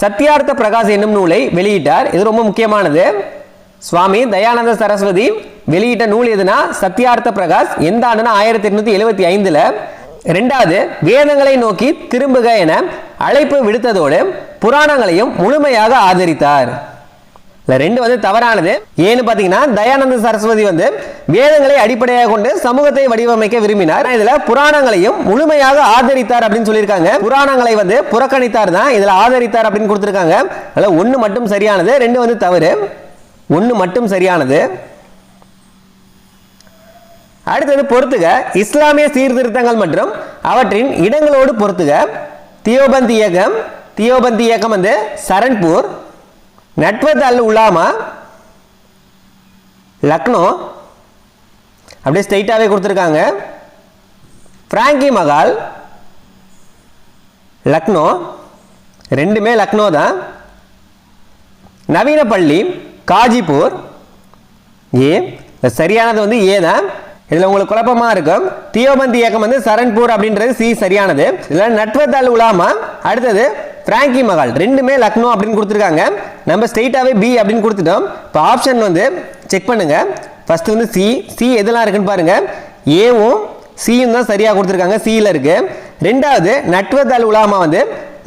சத்தியார்த்த பிரகாஷ் என்னும் நூலை வெளியிட்டார். இது ரொம்ப முக்கியமானது. சுவாமி தயானந்த சரஸ்வதி வெளியிட்ட நூல் எதுனா சத்யார்த்த பிரகாஷ். எந்த ஆண்டுனா 1875. ரெண்டாவது, வேதங்களை நோக்கி திரும்புக என அழைப்பு விடுத்ததோடு புராணங்களையும் முழுமையாக ஆதரித்தார். ரெண்டு வந்து தவறானது. ஏன்னு பாத்தீங்கன்னா தயானந்த சரஸ்வதி வந்து வேதங்களை அடிப்படையாக கொண்டு சமூகத்தை வடிவமைக்க விரும்பினார். இதுல புராணங்களையும் முழுமையாக ஆதரித்தார் அப்படின்னு சொல்லியிருக்காங்க. புராணங்களை வந்து புறக்கணித்தார் தான், இதுல ஆதரித்தார் அப்படின்னு கொடுத்திருக்காங்க. அதுல ஒன்னு மட்டும் சரியானது, ரெண்டு வந்து தவறு. ஒன்னு மட்டும் சரியானது. அடுத்தது பொறுத்துக. இஸ்லாமிய சீர்திருத்தங்கள் மற்றும் அவற்றின் இடங்களோடு பொறுத்துக. தியோபந்த் இயக்கம். தியோபந்த் இயக்கம் வந்து சரண்பூர். நட்வத் அல் உலாமா லக்னோ. அப்படியே ஸ்ட்ரைட்டாவே கொடுத்துருக்காங்க. பிராங்கி மகால் லக்னோ. ரெண்டுமே லக்னோ தான். நவீன பள்ளி காஜிபூர். ஏ. சரியானது வந்து ஏ தான். இதுல உங்களுக்கு குழப்பமா இருக்கும். தியோபந்த் இயக்கம் வந்து சரண்பூர் அப்படின்றது சி சரியானது. இதுல நட்வத் அல் உலாமா, அடுத்தது பிராங்கி மகால், ரெண்டுமே லக்னோ அப்படின்னு கொடுத்துருக்காங்க. நம்ம ஸ்ட்ரெயிட்டாவே பி அப்படின்னு கொடுத்துட்டோம். இப்போ ஆப்ஷன் வந்து செக் பண்ணுங்க. ஃபர்ஸ்ட் வந்து சி. சி எதெல்லாம் இருக்குன்னு பாருங்க. ஏவும் சியும் தான் சரியா கொடுத்துருக்காங்க, சியில் இருக்கு. ரெண்டாவது நட்வத் அல் உலாமா வந்து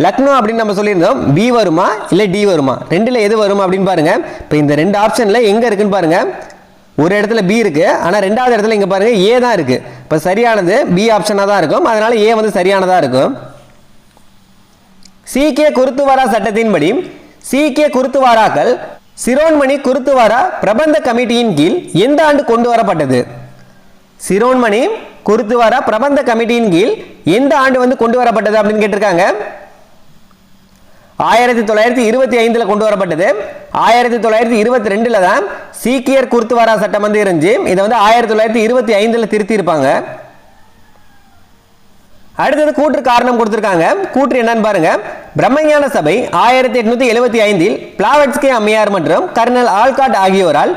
லக்னோ அப்படின்னு நம்ம சொல்லியிருந்தோம். பி வருமா இல்லை டி வருமா, ரெண்டுல எது வரும் அப்படின்னு பாருங்க. இப்போ இந்த ரெண்டு ஆப்ஷன்ல எங்க இருக்குன்னு பாருங்க. ஒரு இடத்துல பி இருக்கு, ஆனா ரெண்டாவது இடத்துல இங்க பாருங்க ஏ தான் இருக்கு. இப்போ சரியானது பி ஆப்ஷனா தான் இருக்கும். அதனால ஏ வந்து சரியானதா இருக்கும். சீக்கிய குருத்துவாரா சட்டத்தின்படி சீக்கிய குருத்துவாராக்கள் சிரோன்மணி குருத்துவாரா பிரபந்த கமிட்டியின் கீழ் எந்த ஆண்டு கொண்டு வரப்பட்டது? சிரோன்மணி குருத்துவாரா பிரபந்த கமிட்டியின் கீழ் எந்த ஆண்டு வந்து கொண்டு வரப்பட்டது அப்படின்னு கேட்டிருக்காங்க. 1925 கொண்டு வரப்பட்டது. 1922 தான் சீக்கியர் குருத்துவாரா சட்டம் வந்து இருந்துச்சு. இதை வந்து 1925 திருத்தி இருப்பாங்க. அடுத்தது கூற்று காரணம் கொடுத்திருக்காங்க. கூற்று என்னன்னு பாருங்க. பிரம்மஞான சபை 1875 பிளாவட்ஸ்கி அம்மையார் மற்றும் கர்னல் ஆல்காட் ஆகியோரால்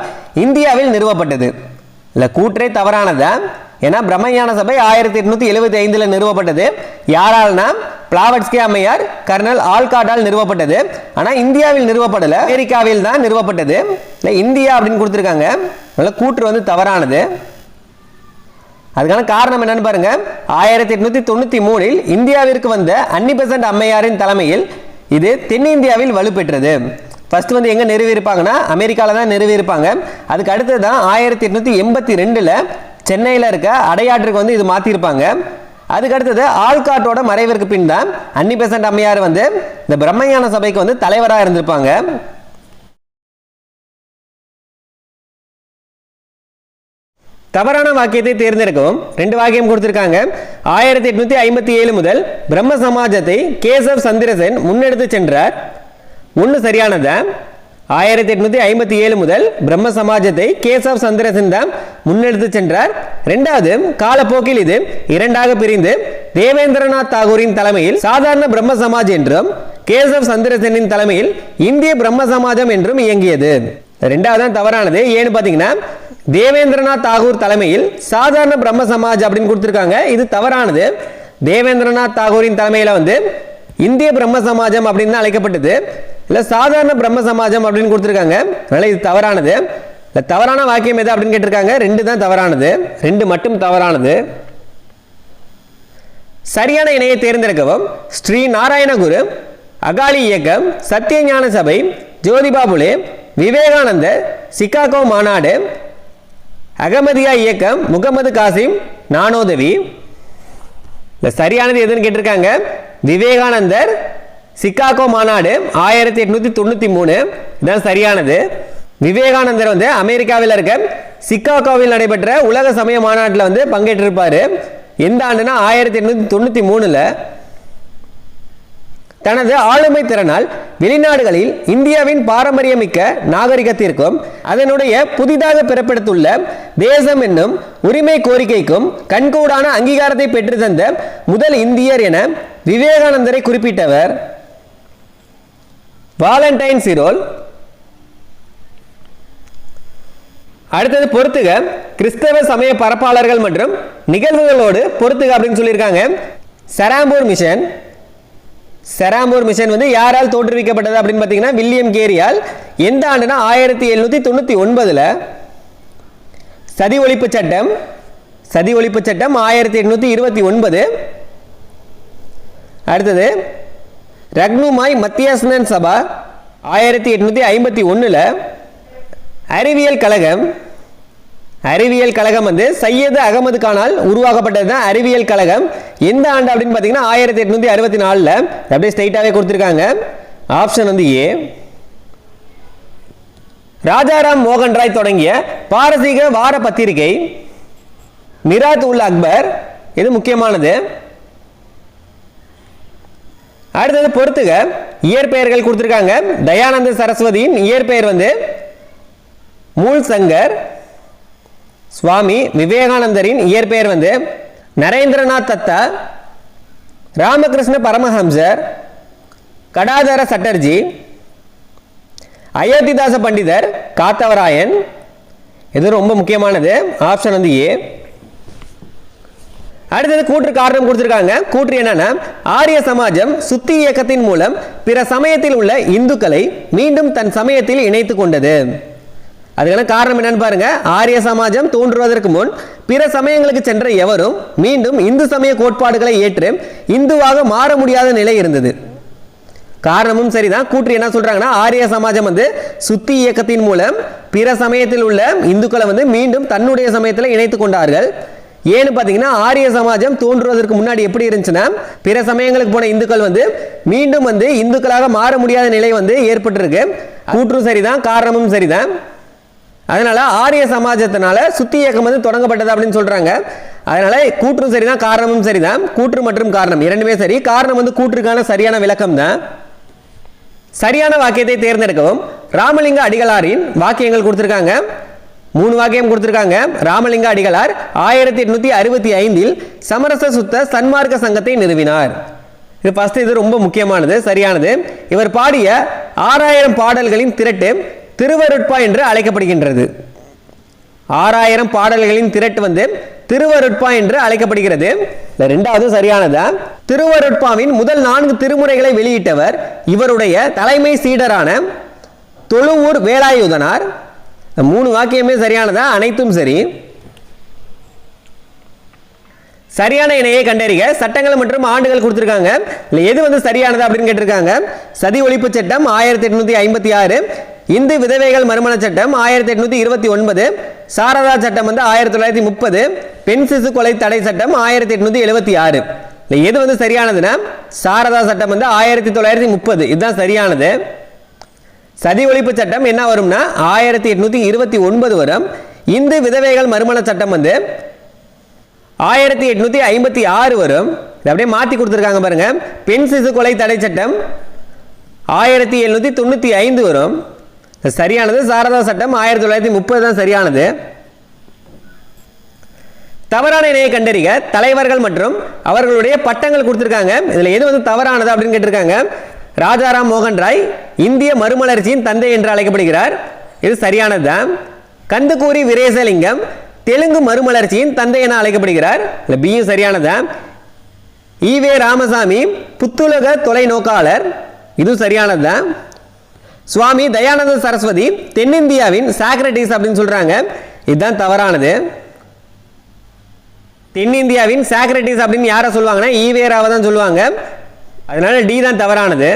இந்தியாவில் நிறுவப்பட்டது. இல்ல கூற்றே தவறானது. ஏன்னா பிரம்மஞான சபை 1875 நிறுவப்பட்டது. யாரால்னா பிளாவட்ஸ்கி அம்மையார் கர்னல் ஆல்காட்டால் நிறுவப்பட்டது. ஆனா இந்தியாவில் நிறுவப்படல, அமெரிக்காவில் தான் நிறுவப்பட்டது. இல்ல இந்தியா அப்படின்னு கொடுத்திருக்காங்க. கூற்று வந்து தவறானது. அதுக்கான காரணம் என்னன்னு பாருங்க. 1893 இந்தியாவிற்கு வந்த அன்னி பெசன்ட் அம்மையாரின் தலைமையில் இது தென்னிந்தியாவில் வலுப்பெற்றது. ஃபர்ஸ்ட் வந்து எங்க நிறுவி இருப்பாங்கன்னா அமெரிக்கால தான் நிறுவி இருப்பாங்க. அதுக்கு அடுத்து தான் 1882 சென்னையில் இருக்க அடையாற்றுக்கு வந்து இது மாத்திருப்பாங்க. அதுக்கு அடுத்தது ஆல்காட்டோட மறைவிற்கு பின் தான் அன்னி பெசன்ட் அம்மையார் வந்து இந்த பிரம்மஞான சபைக்கு வந்து தலைவராக இருந்திருப்பாங்க. தவறான வாக்கியத்தை தேர்ந்தெடுக்கவும். ரெண்டு வாக்கியம் கொடுத்திருக்காங்க. 1857 முதல் பிரம்ம சமாஜத்தை கேசவ் சந்திரசேன் முன்னெடுத்து சென்றார். ஒன்று சரியானது. 1857 முதல் பிரம்ம சமாஜத்தை கேசவ் சந்திரசேன் தான் முன்னெடுத்து சென்றார். ரெண்டாவது, காலப்போக்கில் இது இரண்டாக பிரிந்து தேவேந்திரநாத் தாகூரின் தலைமையில் சாதாரண பிரம்ம சமாஜ் என்றும் கேசவ் சந்திரசேனின் தலைமையில் இந்திய பிரம்ம சமாஜம் என்றும் இயங்கியது. ரெண்டாவது தான் தவறானது. ஏன்னு பாத்தீங்கன்னா தேவேந்திரநாத் தாகூர் தலைமையில் சாதாரண பிரம்ம சமாஜ் அப்படின்னு கொடுத்திருக்காங்க. இது தவறானது. தேவேந்திரநாத் தாகூரின் தலைமையில வந்து இந்திய பிரம்ம சமாஜம் அப்படின்னு தான் அழைக்கப்பட்டது. இல்ல சாதாரண பிரம்ம சமாஜம் அப்படின்னு கொடுத்திருக்காங்க. அதனால இது தவறானது. தவறான வாக்கியம் எது அப்படின்னு கேட்டிருக்காங்க. ரெண்டு தான் தவறானது. ரெண்டு மட்டும் தவறானது. சரியான இணையை தேர்ந்தெடுக்கவும். ஸ்ரீ நாராயணகுரு, அகாலி இயக்கம், சத்திய ஞான சபை, ஜோதிபா புலே, விவேகானந்தர், சிகாகோ மாநாடு, அகமதியா இயக்கம், முகமது காசிம், நானோதவி. சரியானது எதுன்னு கேட்டிருக்காங்க. விவேகானந்தர், சிகாகோ மாநாடு 1893 இதான் சரியானது. விவேகானந்தர் வந்து அமெரிக்காவில் இருக்க சிகாகோவில் நடைபெற்ற உலக சமய மாநாட்டில் வந்து பங்கேற்றிருப்பாரு. எந்த ஆண்டுனா 1893. தனது ஆளுமை திறனால் வெளிநாடுகளில் இந்தியாவின் பாரம்பரியமிக்க நாகரிகத்திற்கும் அதனுடைய புதிதாக பிறப்பெடுத்துள்ள தேசம் என்னும் உரிமை கோரிக்கைக்கும் கண்கூடான அங்கீகாரத்தை பெற்று தந்த முதல் இந்தியர் என விவேகானந்தரை குறிப்பிட்டவர் வாலண்டைன் சிரோல். அடுத்தது பொறுத்துக. கிறிஸ்தவ சமய பரப்பாளர்கள் மற்றும் நிகழ்வுகளோடு பொறுத்துக அப்படின்னு சொல்லியிருக்காங்க. சராம்பூர் மிஷன். சராம்பூர் மிஷன் வந்து யாரால் தோற்றுவிக்கப்பட்டது அப்படின்னு பார்த்தீங்கன்னா வில்லியம் கேரியால். எந்த ஆண்டுனா 1799. சதி ஒழிப்பு சட்டம் 1829. அடுத்தது ரக்னுமாய் மத்தியாசனன் சபா 1851. அறிவியல் கழகம் வந்து சையது அகமது கானால் உருவாக்கப்பட்டது தான் அறிவியல் கழகம். எந்த ஆண்டு அப்படின்னு பார்த்தீங்கன்னா 1864. அப்படியே ஸ்ட்ரைட்டாகவே கொடுத்துருக்காங்க. ஆப்ஷன் வந்து ஏ. ராஜாராம் மோகன் ராய் தொடங்கிய பாரசீக வார பத்திரிகை மிராத் உல் அக்பர். இது முக்கியமானது. அடுத்தது பொறுத்துக. இயற்பெயர்கள் கொடுத்திருக்காங்க. தயானந்த சரஸ்வதியின் இயற்பெயர் வந்து மூல் சங்கர். சுவாமி விவேகானந்தரின் இயற்பெயர் வந்து நரேந்திரநாத் தத்தா. ராமகிருஷ்ண பரமஹம்சர் கடாதர சட்டர்ஜி. அயோத்திதாச பண்டிதர் காத்தவராயன். இது ரொம்ப முக்கியமானது. ஆப்ஷன் வந்து ஏ. அடுத்தது கூற்று காரணம் கொடுத்திருக்காங்க. கூற்று என்னன்னா, ஆரிய சமாஜம் சுத்தி இயக்கத்தின் மூலம் பிற சமயத்தில் உள்ள இந்துக்களை மீண்டும் தன் சமயத்தில் இணைத்துக் கொண்டது. அதுக்கான காரணம் என்னன்னு பாருங்க. ஆரிய சமாஜம் தோன்றுவதற்கு முன் பிற சமயங்களுக்கு சென்ற எவரும் மீண்டும் இந்து சமய கோட்பாடுகளை ஏற்று இந்துவாக மாற முடியாத நிலை இருந்தது. காரணமும் சரிதான். கூற்று என்ன சொல்றாங்கன்னா, ஆரிய சமாஜம் வந்து சுத்தி இயக்கத்தின் மூலம் பிற சமயத்தில் உள்ள இந்துக்களை வந்து மீண்டும் தன்னுடைய சமயத்தில் இணைத்துக் கொண்டார்கள். ஏன்னு பார்த்தீங்கன்னா, ஆரிய சமாஜம் தோன்றுவதற்கு முன்னாடி எப்படி இருந்துச்சுன்னா, பிற சமயங்களுக்கு போன இந்துக்கள் வந்து மீண்டும் வந்து இந்துக்களாக மாற முடியாத நிலை வந்து ஏற்பட்டிருக்கு. கூற்றும் சரிதான், காரணமும் சரிதான். அதனால ஆரிய சமாஜத்தினால சுத்தி இயக்கம் வந்து தொடங்கப்பட்டது அப்படின்னு சொல்றாங்க. அதனால கூற்றும் சரிதான், காரணமும் சரிதான். கூற்று மற்றும் காரணம் இரண்டுமே சரி. காரணம் வந்து கூற்றுக்கான சரியான விளக்கம் தான். சரியான வாக்கியத்தை தேர்ந்தெடுக்கவும். ராமலிங்க அடிகளாரின் வாக்கியங்கள் கொடுத்திருக்காங்க. 3 வாக்கியம் கொடுத்திருக்காங்க. ராமலிங்க அடிகளார் 1865 சமரச சுத்த சன்மார்க்க சங்கத்தை நிறுவினார். இது ஃபர்ஸ்ட், இது ரொம்ப முக்கியமானது, சரியானது. இவர் பாடிய 6000 பாடல்களின் திரட்டு திருவருட்பா என்று அழைக்கப்படுகின்றது. 6000 பாடல்களின் திரட்டு வந்து திருவருட்பா என்று அழைக்கப்படுகிறது. இரண்டாவது சரியானதா. திருவருட்பாவின் முதல் 4 திருமுறைகளை வெளியிட்டவர் இவருடைய தலைமை சீடரான தொழுவூர் வேலாயுதனார். 3 வாக்கியமே சரியானதா, அனைத்தும் சரி. சரியான இணையை கண்டறிக. சட்டங்கள் மற்றும் ஆண்டுகள் கொடுத்திருக்காங்க. எது வந்து சரியானது அப்படின்னு கேட்டிருக்காங்க. சதி ஒழிப்பு சட்டம் 1856, இந்து விதவைகள் மறுமண சட்டம் 1829, சாரதா சட்டம் வந்து 1930, பெண் சிசு கொலை தடை சட்டம் 1876. எது வந்து சரியானதுன்னா, சாரதா சட்டம் வந்து 1930. இதுதான் சரியானது. சதி ஒழிப்பு சட்டம் என்ன வரும்னா 1829 வரும். இந்து விதவைகள் மறுமண சட்டம் வந்து 1856 வரும். அப்படியே மாற்றி கொடுத்துருக்காங்க பாருங்க. பெண் சிசு கொலை தடை சட்டம் 1795 வரும். சரியானது. சாரதா சட்டம் 1930 தான் சரியானது. தவறான இணையை கண்டறிக. தலைவர்கள் மற்றும் அவர்களுடைய பட்டங்கள் கொடுத்திருக்காங்க. இதுல எது வந்து தவறானது அப்படின்னு கேட்டிருக்காங்க. ராஜாராம் மோகன் ராய் இந்திய மறுமலர்ச்சியின் தந்தை என்று அழைக்கப்படுகிறார். இது சரியானது தான். கந்துக்கூரி வீரேசலிங்கம் தெலுங்கு மறுமலர்ச்சியின் தந்தை என அழைக்கப்படுகிறார். பி சரியானது. ஈவே ராமசாமி புத்துலக தொலைநோக்காளர். இது சரியானது தான். சுவாமி தயானந்த சரஸ்வதி தென்னிந்தியாவின் சாக்ரட்டிஸ் அப்படின்னு சொல்றாங்க. இதுதான் தவறானது. தென்னிந்தியாவின் சாக்ரட்டிஸ் அப்படின்னு யாரை சொல்லுவாங்கன்னா ஈவேராவை தான் சொல்லுவாங்க. அதனால டி தான் தவறானது.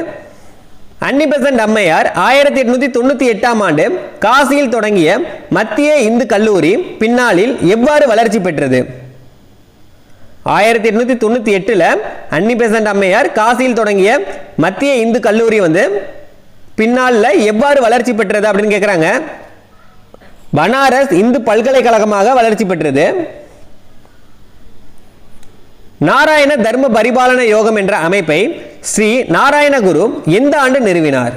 அன்னிபெசன்ட் அம்மையார் 1898ஆம் ஆண்டு காசியில் தொடங்கிய மத்திய இந்து கல்லூரி பின்னாளில் எவ்வாறு வளர்ச்சி பெற்றது? 1898ல் அன்னிபெசன்ட் அம்மையார் காசியில் தொடங்கிய மத்திய இந்து கல்லூரி வந்து பின்னாளில் எவ்வாறு வளர்ச்சி பெற்றது அப்படின்னு கேட்குறாங்க. பனாரஸ் இந்து பல்கலைக்கழகமாக வளர்ச்சி பெற்றது. நாராயண தர்ம பரிபாலன யோகம் என்ற அமைப்பை ஸ்ரீ நாராயண குரு எந்த ஆண்டு நிறுவினார்?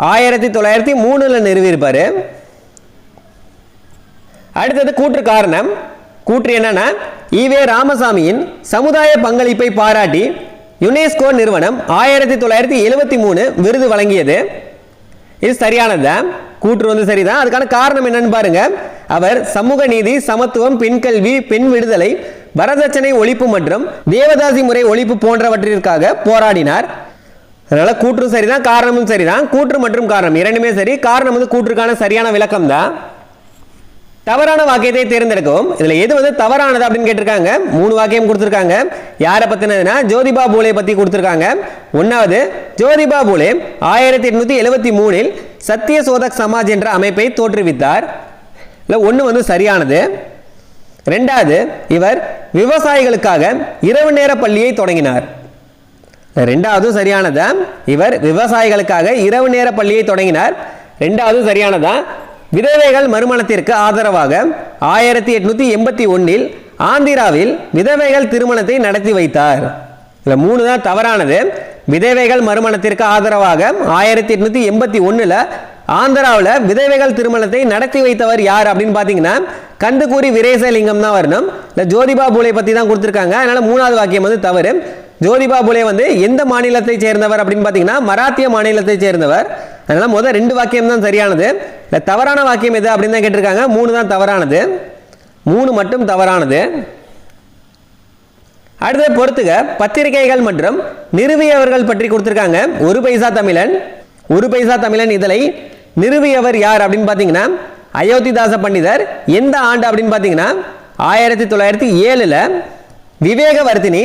1903 நிறுவியிருப்பாரு. அடுத்தது கூற்று காரணம். கூற்று என்னன்னா, ஈவே ராமசாமியின் சமுதாய பங்களிப்பை பாராட்டி யுனெஸ்கோ நிறுவனம் 1973 விருது வழங்கியது. இது சரியானது. கூற்று வந்து சரிதான். அதுக்கான காரணம் என்னன்னு பாருங்க. அவர் சமூக நீதி, சமத்துவம், பெண் கல்வி, பெண் விடுதலை, வரதட்சணை ஒழிப்பு மற்றும் தேவதாசி முறை ஒழிப்பு போன்றவற்றிற்காக போராடினார். அதனால கூற்றும் சரிதான், காரணமும் சரிதான். கூற்று மற்றும் காரணம் இரண்டுமே சரி. காரணம் வந்து கூற்றுக்கான சரியான விளக்கம் தான். தவறான வாக்கியத்தை தேர்ந்தெடுக்கவும். இதுல எது வந்து தவறானது அப்படின்னு கேட்டிருக்காங்க. 3 வாக்கியம் கொடுத்திருக்காங்க. யாரை பத்தினதுன்னா ஜோதிபா பூலே பத்தி கொடுத்திருக்காங்க. ஒன்னாவது, ஜோதிபா பூலே 1873 சத்திய சோதக் சமாஜ் என்ற அமைப்பை தோற்றுவித்தார். இல்ல ஒன்று வந்து சரியானது. ரெண்டாவது, இவர் விவசாயிகளுக்காக இரவு நேர பள்ளியை தொடங்கினார். ரெண்டாவது சரியானதா. இவர் விவசாயிகளுக்காக இரவு நேர பள்ளியை தொடங்கினார். ரெண்டாவது சரியானதா. விதவைகள் மறுமணத்திற்கு ஆதரவாக 1881 ஆந்திராவில் விதவைகள் திருமணத்தை நடத்தி வைத்தார். இதுல 3 தான் தவறானது. விதவைகள் மறுமணத்திற்கு ஆதரவாக 1881 ஆந்திராவில் விதவைகள் திருமணத்தை நடத்தி வைத்தவர் யார் அப்படின்னு பார்த்தீங்கன்னா கந்துக்கூரி வீரேசலிங்கம் தான் வரணும். இல்லை ஜோதிபா பூலே பற்றி தான் கொடுத்துருக்காங்க. அதனால 3வது வாக்கியம் வந்து தவறு. ஜோதிபா பூலே வந்து எந்த மாநிலத்தை சேர்ந்தவர் அப்படின்னு பார்த்தீங்கன்னா மராத்திய மாநிலத்தை சேர்ந்தவர். அதனால முதல் 2 வாக்கியம் தான் சரியானது. இல்லை தவறான வாக்கியம் எது அப்படின்னு தான் கேட்டிருக்காங்க. 3 தான் தவறானது. 3 மட்டும் தவறானது. அடுத்து பொறுத்துக. பத்திரிகைகள் மற்றும் நிறுவியவர்கள் பற்றி கொடுத்திருக்காங்க. 1 பைசா தமிழன். 1 பைசா தமிழன் இதழை நிறுவியவர் யார் அப்படின்னு பார்த்தீங்கன்னா அயோத்திதாச பண்டிதர். எந்த ஆண்டு அப்படின்னு பார்த்தீங்கன்னா 1907 விவேகவர்த்தினி.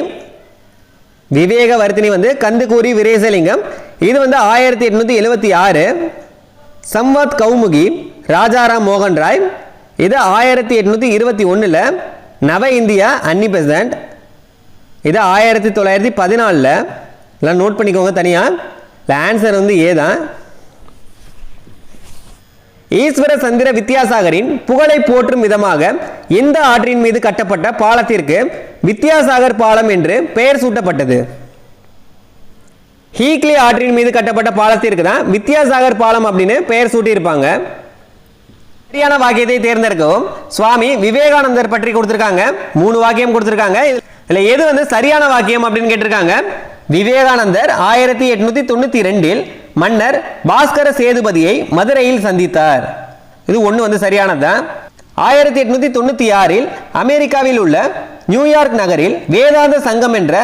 விவேகவர்த்தினி வந்து கந்துக்கூரி வீரேசலிங்கம். இது வந்து 1876. சம்வத் கௌமுகி ராஜாராம் மோகன் ராய். இது 1821 நவ இந்தியா அன்னி பெசன்ட். இது 1914. எல்லாம் நோட் பண்ணிக்கோங்க தனியா. ஆன்சர் வந்து ஏதான். ஈஸ்வர சந்திர வித்யாசாகரின் புகழை போற்றும் விதமாக எந்த ஆற்றின் மீது கட்டப்பட்ட பாலத்திற்கு வித்யாசாகர் பாலம் என்று பெயர் சூட்டப்பட்டது? ஹீக்லி ஆற்றின் மீது கட்டப்பட்ட பாலத்திற்கு தான் வித்யாசாகர் பாலம் அப்படின்னு பெயர் சூட்டியிருப்பாங்க. சரியான வாக்கியத்தை தேர்ந்தெடுக்கவும். சுவாமி விவேகானந்தர் பற்றி கொடுத்திருக்காங்க. 3 வாக்கியம் கொடுத்திருக்காங்க. இதுல எது வந்து சரியான வாக்கியம் அப்படின்னு கேட்டிருக்காங்க. விவேகானந்தர் 1892 மன்னர் பாஸ்கர சேதுபதியை மதுரையில் சந்தித்தார். இது 1 வந்து சரியானதுதான். 1896 அமெரிக்காவில் உள்ள நியூயார்க் நகரில் வேதாந்த சங்கம் என்ற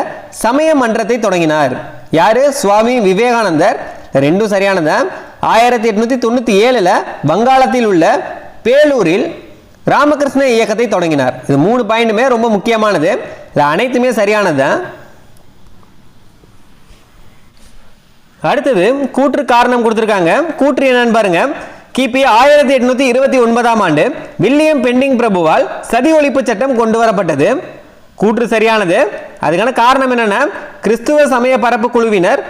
சமய மன்றத்தை தொடங்கினார். யாரு? சுவாமி விவேகானந்தர். 2 சரியானதான். 1897 வங்காளத்தில் உள்ள பேலூரில் ராமகிருஷ்ண இயக்கத்தை தொடங்கினார். இது 3 பாயிண்ட்டுமே ரொம்ப முக்கியமானது. இது அனைத்துமே சரியானதுதான். அடுத்தது கூற்று காரணம் கொடுத்திருக்காங்க. கூற்று என்னன்னு பாருங்க. கிபி 1829 ஆண்டு வில்லியம் பெண்டிங் பிரபுவால் சதி ஒழிப்பு சட்டம் கொண்டு வரப்பட்டது. கூற்று சரியானது. அதுக்கான காரணம் என்னன்னா கிறிஸ்துவ சமய பரப்பு குழுவினர்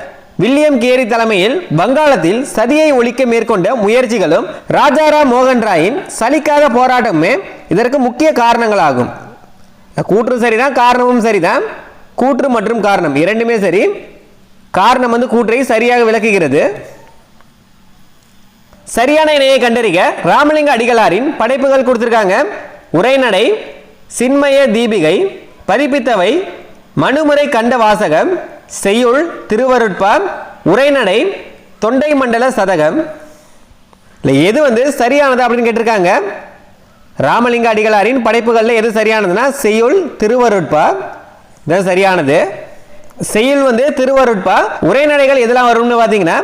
வில்லியம் கேரி தலைமையில் வங்காளத்தில் சதியை ஒழிக்க மேற்கொண்ட முயற்சிகளும் ராஜாராம் மோகன் ராயின் சலிக்காத போராட்டமே இதற்கு முக்கிய காரணங்களாகும். கூற்று சரிதான், காரணமும் சரிதான். கூற்று மற்றும் காரணம் இரண்டுமே சரி. காரணம் வந்து கூற்றை சரியாக விளக்குகிறது. சரியான இணையை கண்டறிக. ராமலிங்க அடிகளாரின் படைப்புகள் கொடுத்திருக்காங்க. உரைநடை, சின்மய தீபிகை, பதிப்பித்தவை, மனுமுறை கண்ட வாசகம், செய்யுள், திருவருட்பா, உரைநடை, தொண்டை மண்டல சதகம். இல்லை எது வந்து சரியானது அப்படின்னு கேட்டிருக்காங்க. ராமலிங்க அடிகளாரின் படைப்புகளில் எது சரியானதுன்னா செய்யுள், திருவருட்பா இது சரியானது. செய்யுள் வந்து திருவருட்பா. உரைநடைகள் எதெல்லாம் வரும்னு பார்த்தீங்கன்னா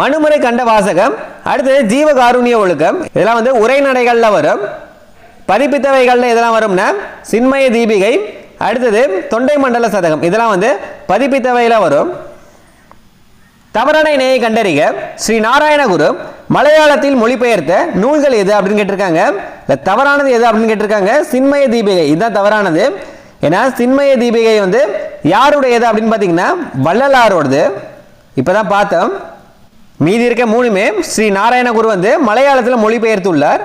மனுமுறை கண்ட வாசகம், அடுத்தது ஜீவகாருண்ய ஒழுக்கம், இதெல்லாம் வந்து உரைநடைகளில் வரும். பதிப்பித்தவைகளில் எதெல்லாம் வரும்னா சின்மய தீபிகை, அடுத்தது தொண்டை மண்டல சதகம், இதெல்லாம் வந்து பதிப்பித்தவையில் வரும். தவறான இணையை கண்டறிக. ஸ்ரீ நாராயணகுரு மலையாளத்தில் மொழிபெயர்த்த நூல்கள் எது அப்படின்னு கேட்டிருக்காங்க. இல்லை தவறானது எது அப்படின்னு கேட்டிருக்காங்க. சின்மய தீபிகை இதுதான் தவறானது. ஏன்னா சின்மய தீபிகை வந்து யாருடையது அப்படின்னு பார்த்தீங்கன்னா வள்ளலாரோடது. இப்போதான் பார்த்தோம். மீதி இருக்க 3மே ஸ்ரீ நாராயணகுரு வந்து மலையாளத்தில் மொழிபெயர்த்துள்ளார்.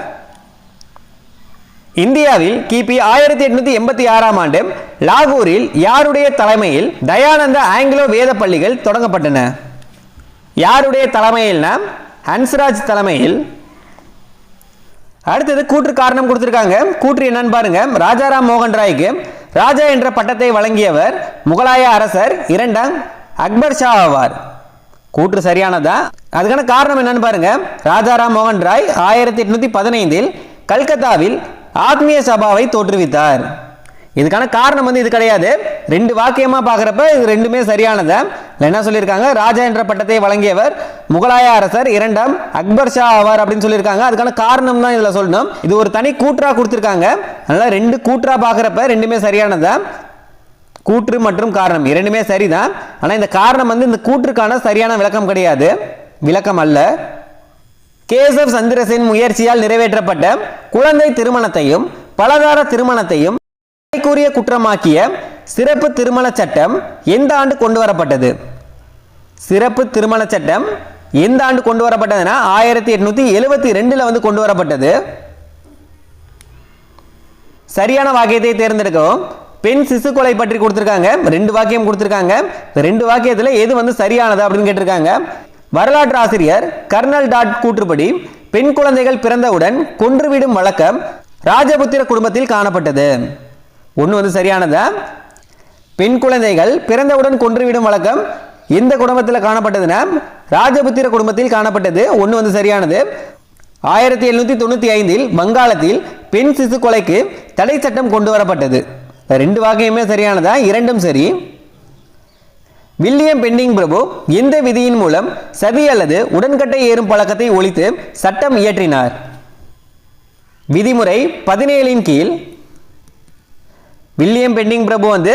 இந்தியாவில் கிபி 1886 ஆண்டு லாகூரில் யாருடைய தலைமையில் தயானந்த ஆங்கிலோ வேத பள்ளிகள் தொடங்கப்பட்டன? யாருடைய தலைமையில்னா ஹன்ஸ்ராஜ் தலைமையில். அடுத்தது கூற்று காரணம் கொடுத்திருக்காங்க. கூற்று என்னன்னு பாருங்க. ராஜாராம் மோகன் ராய்க்கு ராஜா என்ற பட்டத்தை வழங்கியவர் முகலாய அரசர் 2ஆம் அக்பர் ஷா ஆவார். கூற்று சரியானதா? அதுக்கான காரணம் என்னன்னு பாருங்க. ராஜாராம் மோகன் ராய் 1815 கல்கத்தாவில் ஆத்மிய சபாவை தோற்றுவித்தார். இதுக்கான காரணம் வந்து இது கிடையாது. ரெண்டு வாக்கியமா பார்க்குறப்ப இது ரெண்டுமே சரியானது. என்ன சொல்லியிருக்காங்க, ராஜா என்ற பட்டத்தை வழங்கியவர் முகலாய அரசர் இரண்டாம் அக்பர் ஷா ஆவார் அப்படின்னு சொல்லியிருக்காங்க. அதுக்கான காரணம் தான் இதில் சொல்லணும். இது ஒரு தனி கூற்றா கொடுத்துருக்காங்க. அதனால ரெண்டு கூற்றா பார்க்குறப்ப ரெண்டுமே சரியானது. கூற்று மற்றும் காரணம் இரண்டுமே சரிதான். ஆனால் இந்த காரணம் வந்து இந்த கூற்றுக்கான சரியான விளக்கம் கிடையாது, விளக்கம் அல்ல. கேசவ் சந்திரசேன் முயற்சியால் நிறைவேற்றப்பட்ட குழந்தை திருமணத்தையும் பலதார திருமணத்தையும் கூறிய குற்றமாக்கிய சிறப்பு திருமண சட்டம் எந்த ஆண்டு கொண்டு வரப்பட்டது? சிறப்பு திருமண சட்டம் எந்த ஆண்டு கொண்டு வரப்பட்டதுன்னா 1872 வந்து கொண்டு வரப்பட்டது. சரியான வாக்கியத்தை தேர்ந்தெடுக்கவும். பெண் சிசு கொலை பற்றி கொடுத்திருக்காங்க, ரெண்டு வாக்கியம் கொடுத்திருக்காங்க. ரெண்டு வாக்கியத்தில் எது வந்து சரியானது அப்படின்னு கேட்டிருக்காங்க. வரலாற்று ஆசிரியர் கர்னல் டாட் கூற்றுப்படி பெண் குழந்தைகள் பிறந்தவுடன் கொன்றுவிடும் வழக்கம் ராஜபுத்திர குடும்பத்தில் காணப்பட்டது. ஒன்று வந்து சரியானதா? பெண் குழந்தைகள் பிறந்தவுடன் கொன்றுவிடும் வழக்கம் எந்த குடும்பத்தில் காணப்பட்டதுன்னா ராஜபுத்திர குடும்பத்தில் காணப்பட்டது. ஒன்று வந்து சரியானது. 1795 வங்காளத்தில் பெண் சிசு கொலைக்கு தடை சட்டம் கொண்டு வரப்பட்டது. ரெண்டு வாக்கியமே சரியானதா? இரண்டும் சரி. வில்லியம் பெண்டிங் பிரபு எந்த விதியின் மூலம் சதி அல்லது உடன்கட்டை ஏறும் பழக்கத்தை ஒழித்து சட்டம் இயற்றினார்? விதிமுறை 17 கீழ் வில்லியம் பெண்டிங் பிரபு வந்து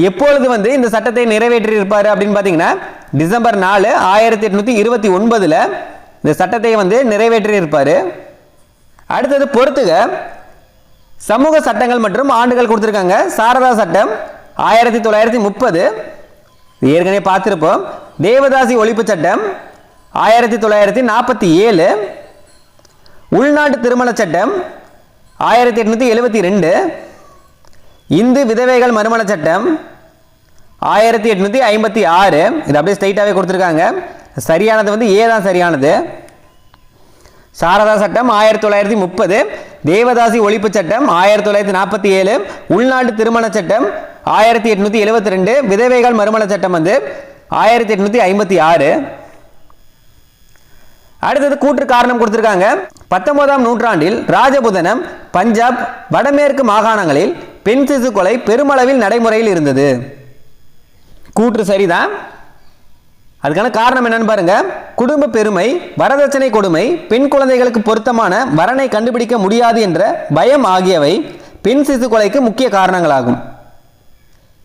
எப்பொழுது வந்து இந்த சட்டத்தை நிறைவேற்றி இருப்பார் அப்படின்னு பார்த்தீங்கன்னா டிசம்பர் 4 1829 இந்த சட்டத்தை வந்து நிறைவேற்றி இருப்பார். அடுத்தது பொறுத்துக. சமூக சட்டங்கள் மற்றும் ஆண்டுகள் கொடுத்திருக்காங்க. சாரதா சட்டம் 1930 ஏற்கனவே பார்த்திருப்போம். தேவதாசி ஒழிப்பு சட்டம் 1947. உள்நாட்டு திருமண சட்டம் 1872. இந்து விதவைகள் மறுமண சட்டம் 1856. இது அப்படியே ஸ்ட்ரைட்டாகவே கொடுத்துருக்காங்க. சரியானது வந்து ஏ தான் சரியானது. சாரதா சட்டம் 1930, தேவதாசி ஒழிப்பு சட்டம் 1947, உள்நாட்டு திருமண சட்டம் 1872, விதவைகள் மறுமண சட்டம் வந்து 1856. அடுத்தது கூற்று காரணம் கொடுத்திருக்காங்க. 19ஆம் நூற்றாண்டில் ராஜபுதனம், பஞ்சாப், வடமேற்கு மாகாணங்களில் பெண் சிசு கொலை பெருமளவில் நடைமுறையில் இருந்தது. கூற்று சரிதான். அதுக்கான காரணம் என்னன்னு பாருங்க. குடும்ப பெருமை, வரதட்சணை கொடுமை, பெண் குழந்தைகளுக்கு பொருத்தமான வரனை கண்டுபிடிக்க முடியாது என்ற பயம் ஆகியவை பெண் சிசு கொலைக்கு முக்கிய காரணங்களாகும்.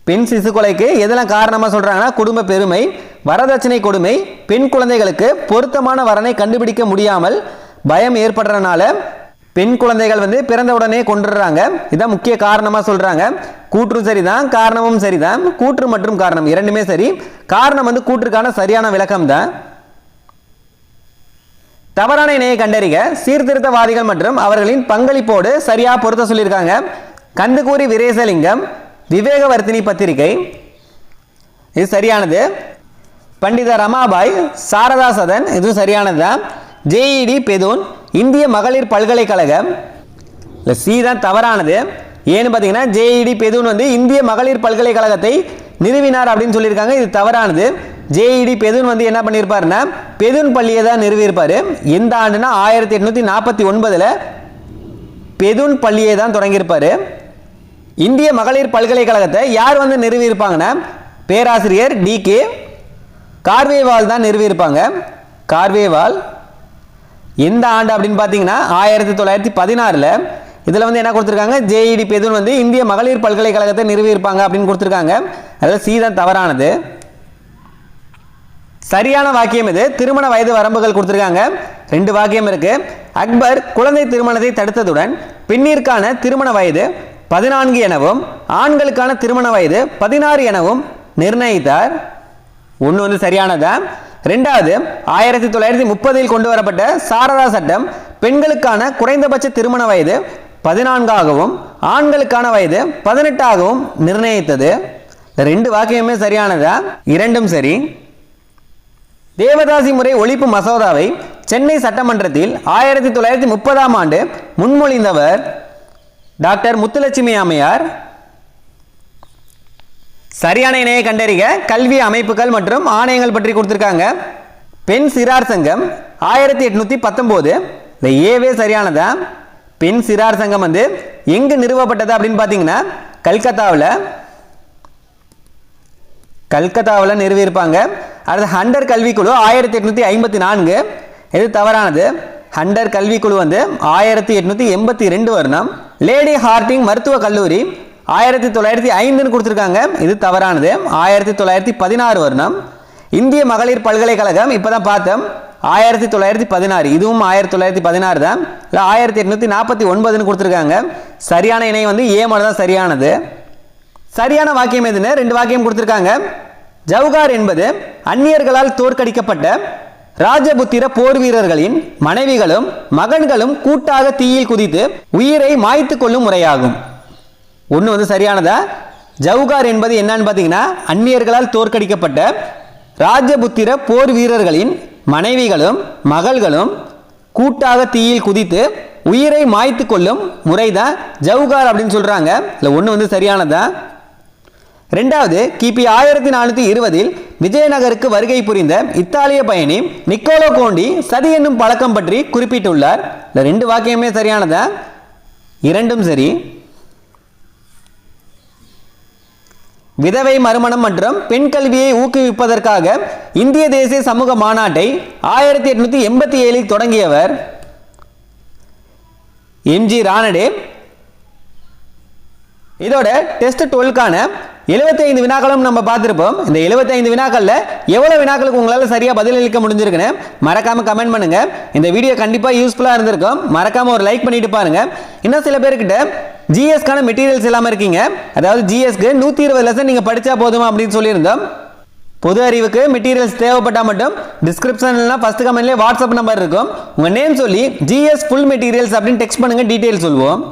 பெண் சிசு கொலைக்கு எதெல்லாம் காரணமா சொல்றாங்கன்னா குடும்ப பெருமை, வரதட்சணை கொடுமை, பெண் குழந்தைகளுக்கு பொருத்தமான வரனை கண்டுபிடிக்க முடியாமல் பயம் ஏற்படுறதுனால பெண் குழந்தைகள் வந்து பிறந்த உடனே கொண்டுறாங்க. இதான் முக்கிய காரணமா சொல்றாங்க. கூற்றும் சரிதான், காரணமும் சரிதான். கூற்று மற்றும் காரணம் இரண்டுமே சரி. காரணம் வந்து கூற்றுக்கான சரியான விளக்கம் தான். தவறான இணையை கண்டறிக. சீர்திருத்தவாதிகள் மற்றும் அவர்களின் பங்களிப்போடு சரியா பொருத்த சொல்லியிருக்காங்க. கந்துக்கூரி வீரேசலிங்கம், விவேகவர்த்தினி பத்திரிகை, இது சரியானது. பண்டித ரமாபாய், சாரதா சதன், இதுவும் சரியானதுதான். ஜேஇடி பெதூன், இந்திய மகளிர் பல்கலைக்கழகம், இல்லை சி தான் தவறானது. ஏன்னு பார்த்தீங்கன்னா ஜேஇடி பெதூன் வந்து இந்திய மகளிர் பல்கலைக்கழகத்தை நிறுவினார் அப்படின்னு சொல்லியிருக்காங்க. இது தவறானது. ஜேஇடி பெதூன் வந்து என்ன பண்ணியிருப்பாருன்னா பெதூன் பள்ளியை தான் நிறுவியிருப்பார். எந்த ஆண்டுனா 1849 பெதூன் பள்ளியை தான் தொடங்கியிருப்பார். இந்திய மகளிர் பல்கலைக்கழகத்தை யார் வந்து நிறுவியிருப்பாங்கன்னா பேராசிரியர் DK கார்வேவால் தான் நிறுவியிருப்பாங்க. கார்வேவால். எந்த ஆண்டு அப்படின்னு பார்த்தீங்கன்னா 1916. இதில் வந்து என்ன கொடுத்துருக்காங்க, ஜேஇடி பெதூன் வந்து இந்திய மகளிர் பல்கலைக்கழகத்தை நிறுவியிருப்பாங்க அப்படின்னு கொடுத்துருக்காங்க. அதில் சி தான் தவறானது. சரியான வாக்கியம் இது. திருமண வயது வரம்புகள் கொடுத்துருக்காங்க. ரெண்டு வாக்கியம் இருக்கு. அக்பர் குழந்தை திருமணத்தை தடுத்ததுடன் பெண்ணிற்கான திருமண வயது 14 எனவும் ஆண்களுக்கான திருமண வயது 16 எனவும் நிர்ணயித்தார். ஒன்று வந்து சரியானதா. ரெண்டாவது 1930 கொண்டு வரப்பட்ட சாரதா சட்டம் பெண்களுக்கான குறைந்தபட்ச திருமண வயது 14ஆகவும் ஆண்களுக்கான வயது 18ஆகவும் நிர்ணயித்தது. ரெண்டு வாக்கியமே சரியானதா. இரண்டும் சரி. தேவதாசி முறை ஒழிப்பு மசோதாவை சென்னை சட்டமன்றத்தில் 1930ஆம் ஆண்டு முன்மொழிந்தவர் டாக்டர் முத்துலட்சுமி அம்மையார். சரியான இணையை கண்டறிக. கல்வி அமைப்புகள் மற்றும் ஆணையங்கள் பற்றி கொடுத்திருக்காங்க. பெண் சிறார் சங்கம் 1819, இந்த ஏவே சரியானதா. பெண் சிறார் சங்கம் வந்து எங்கு நிறுவப்பட்டது அப்படின்னு பார்த்தீங்கன்னா கல்கத்தாவில் நிறுவியிருப்பாங்க. அடுத்து ஹண்டர் கல்விக்குழு 1854, இது தவறானது. ஹண்டர் கல்விக்குழு வந்து 1882 வருடம். லேடி ஹார்டிங் மருத்துவக் கல்லூரி 1905 கொடுத்துருக்காங்க, இது தவறானது. 1916 வருடம். இந்திய மகளிர் பல்கலைக்கழகம் இப்போதான் பார்த்தோம் 1916, இதுவும் 1916 தான். இல்லை 1849 கொடுத்துருக்காங்க. சரியான இணை வந்து ஏ மட்டும் தான் சரியானது. சரியான வாக்கியம் எதுன்னு 2 வாக்கியம் கொடுத்துருக்காங்க. ஜவுகார் என்பது அந்நியர்களால் தோற்கடிக்கப்பட்ட ராஜபுத்திர போர் வீரர்களின் மனைவிகளும் மகன்களும் கூட்டாக தீயில் குதித்து உயிரை மாய்த்து கொள்ளும் முறையாகும். ஒன்று வந்து சரியானதா? ஜவுகார் என்பது என்னன்னு பார்த்தீங்கன்னா அந்நியர்களால் தோற்கடிக்கப்பட்ட ராஜபுத்திர போர் வீரர்களின் மனைவிகளும் மகள்களும் கூட்டாக தீயில் குதித்து உயிரை மாய்த்து கொள்ளும் முறைதான் ஜவுகார் அப்படின்னு சொல்றாங்க. இல்லை ஒன்று வந்து சரியானதா? ரெண்டாவது, கிபி 1420 விஜயநகருக்கு வருகை புரிந்த இத்தாலிய பயணி நிக்கோலோ கோண்டி சதி என்னும் பழக்கம் பற்றி குறிப்பிட்டுள்ளார். இந்த 2 வாக்கியமே சரியானதா? இரண்டும் சரி. விதவை மறுமணம் மற்றும் பெண் கல்வியை ஊக்குவிப்பதற்காக இந்திய தேசிய சமூக மாநாட்டை 1887 தொடங்கியவர் எம்ஜி ரானடே. இதோட டெஸ்ட் 12க்கான 75 வினாக்களும் நம்ம பார்த்துருப்போம். இந்த 75 வினாக்கள்ல எவ்வளவு வினாக்களுக்கு உங்களால் சரியா பதிலளிக்க முடிஞ்சிருக்குன்னு மறக்காம கமெண்ட் பண்ணுங்க. இந்த வீடியோ கண்டிப்பா யூஸ்ஃபுல்லா இருந்திருக்கும். மறக்காம ஒரு லைக் பண்ணிட்டு பாருங்க. இன்னும் சில பேர்கிட்ட ஜிஎஸ்க்கான மெட்டீரியல்ஸ் இல்லாம இருக்கீங்க. அதாவது ஜிஎஸ்க்கு 120 லெசன் நீங்க படிச்சா போதுமா அப்படின்னு சொல்லியிருந்தோம். பொது அறிவுக்கு மெட்டீரியல்ஸ் தேவைப்பட்டா மட்டும் டிஸ்கிரிப்ஷன்ல ஃபர்ஸ்ட் கமெண்ட்ல வாட்ஸ்அப் நம்பர் இருக்கும். உங்க நேம் சொல்லி ஜிஎஸ் ஃபுல் மெட்டீரியல்ஸ் அப்படின்னு டெக்ஸ்ட் பண்ணுங்க, டீடைல் சொல்லுவோம்.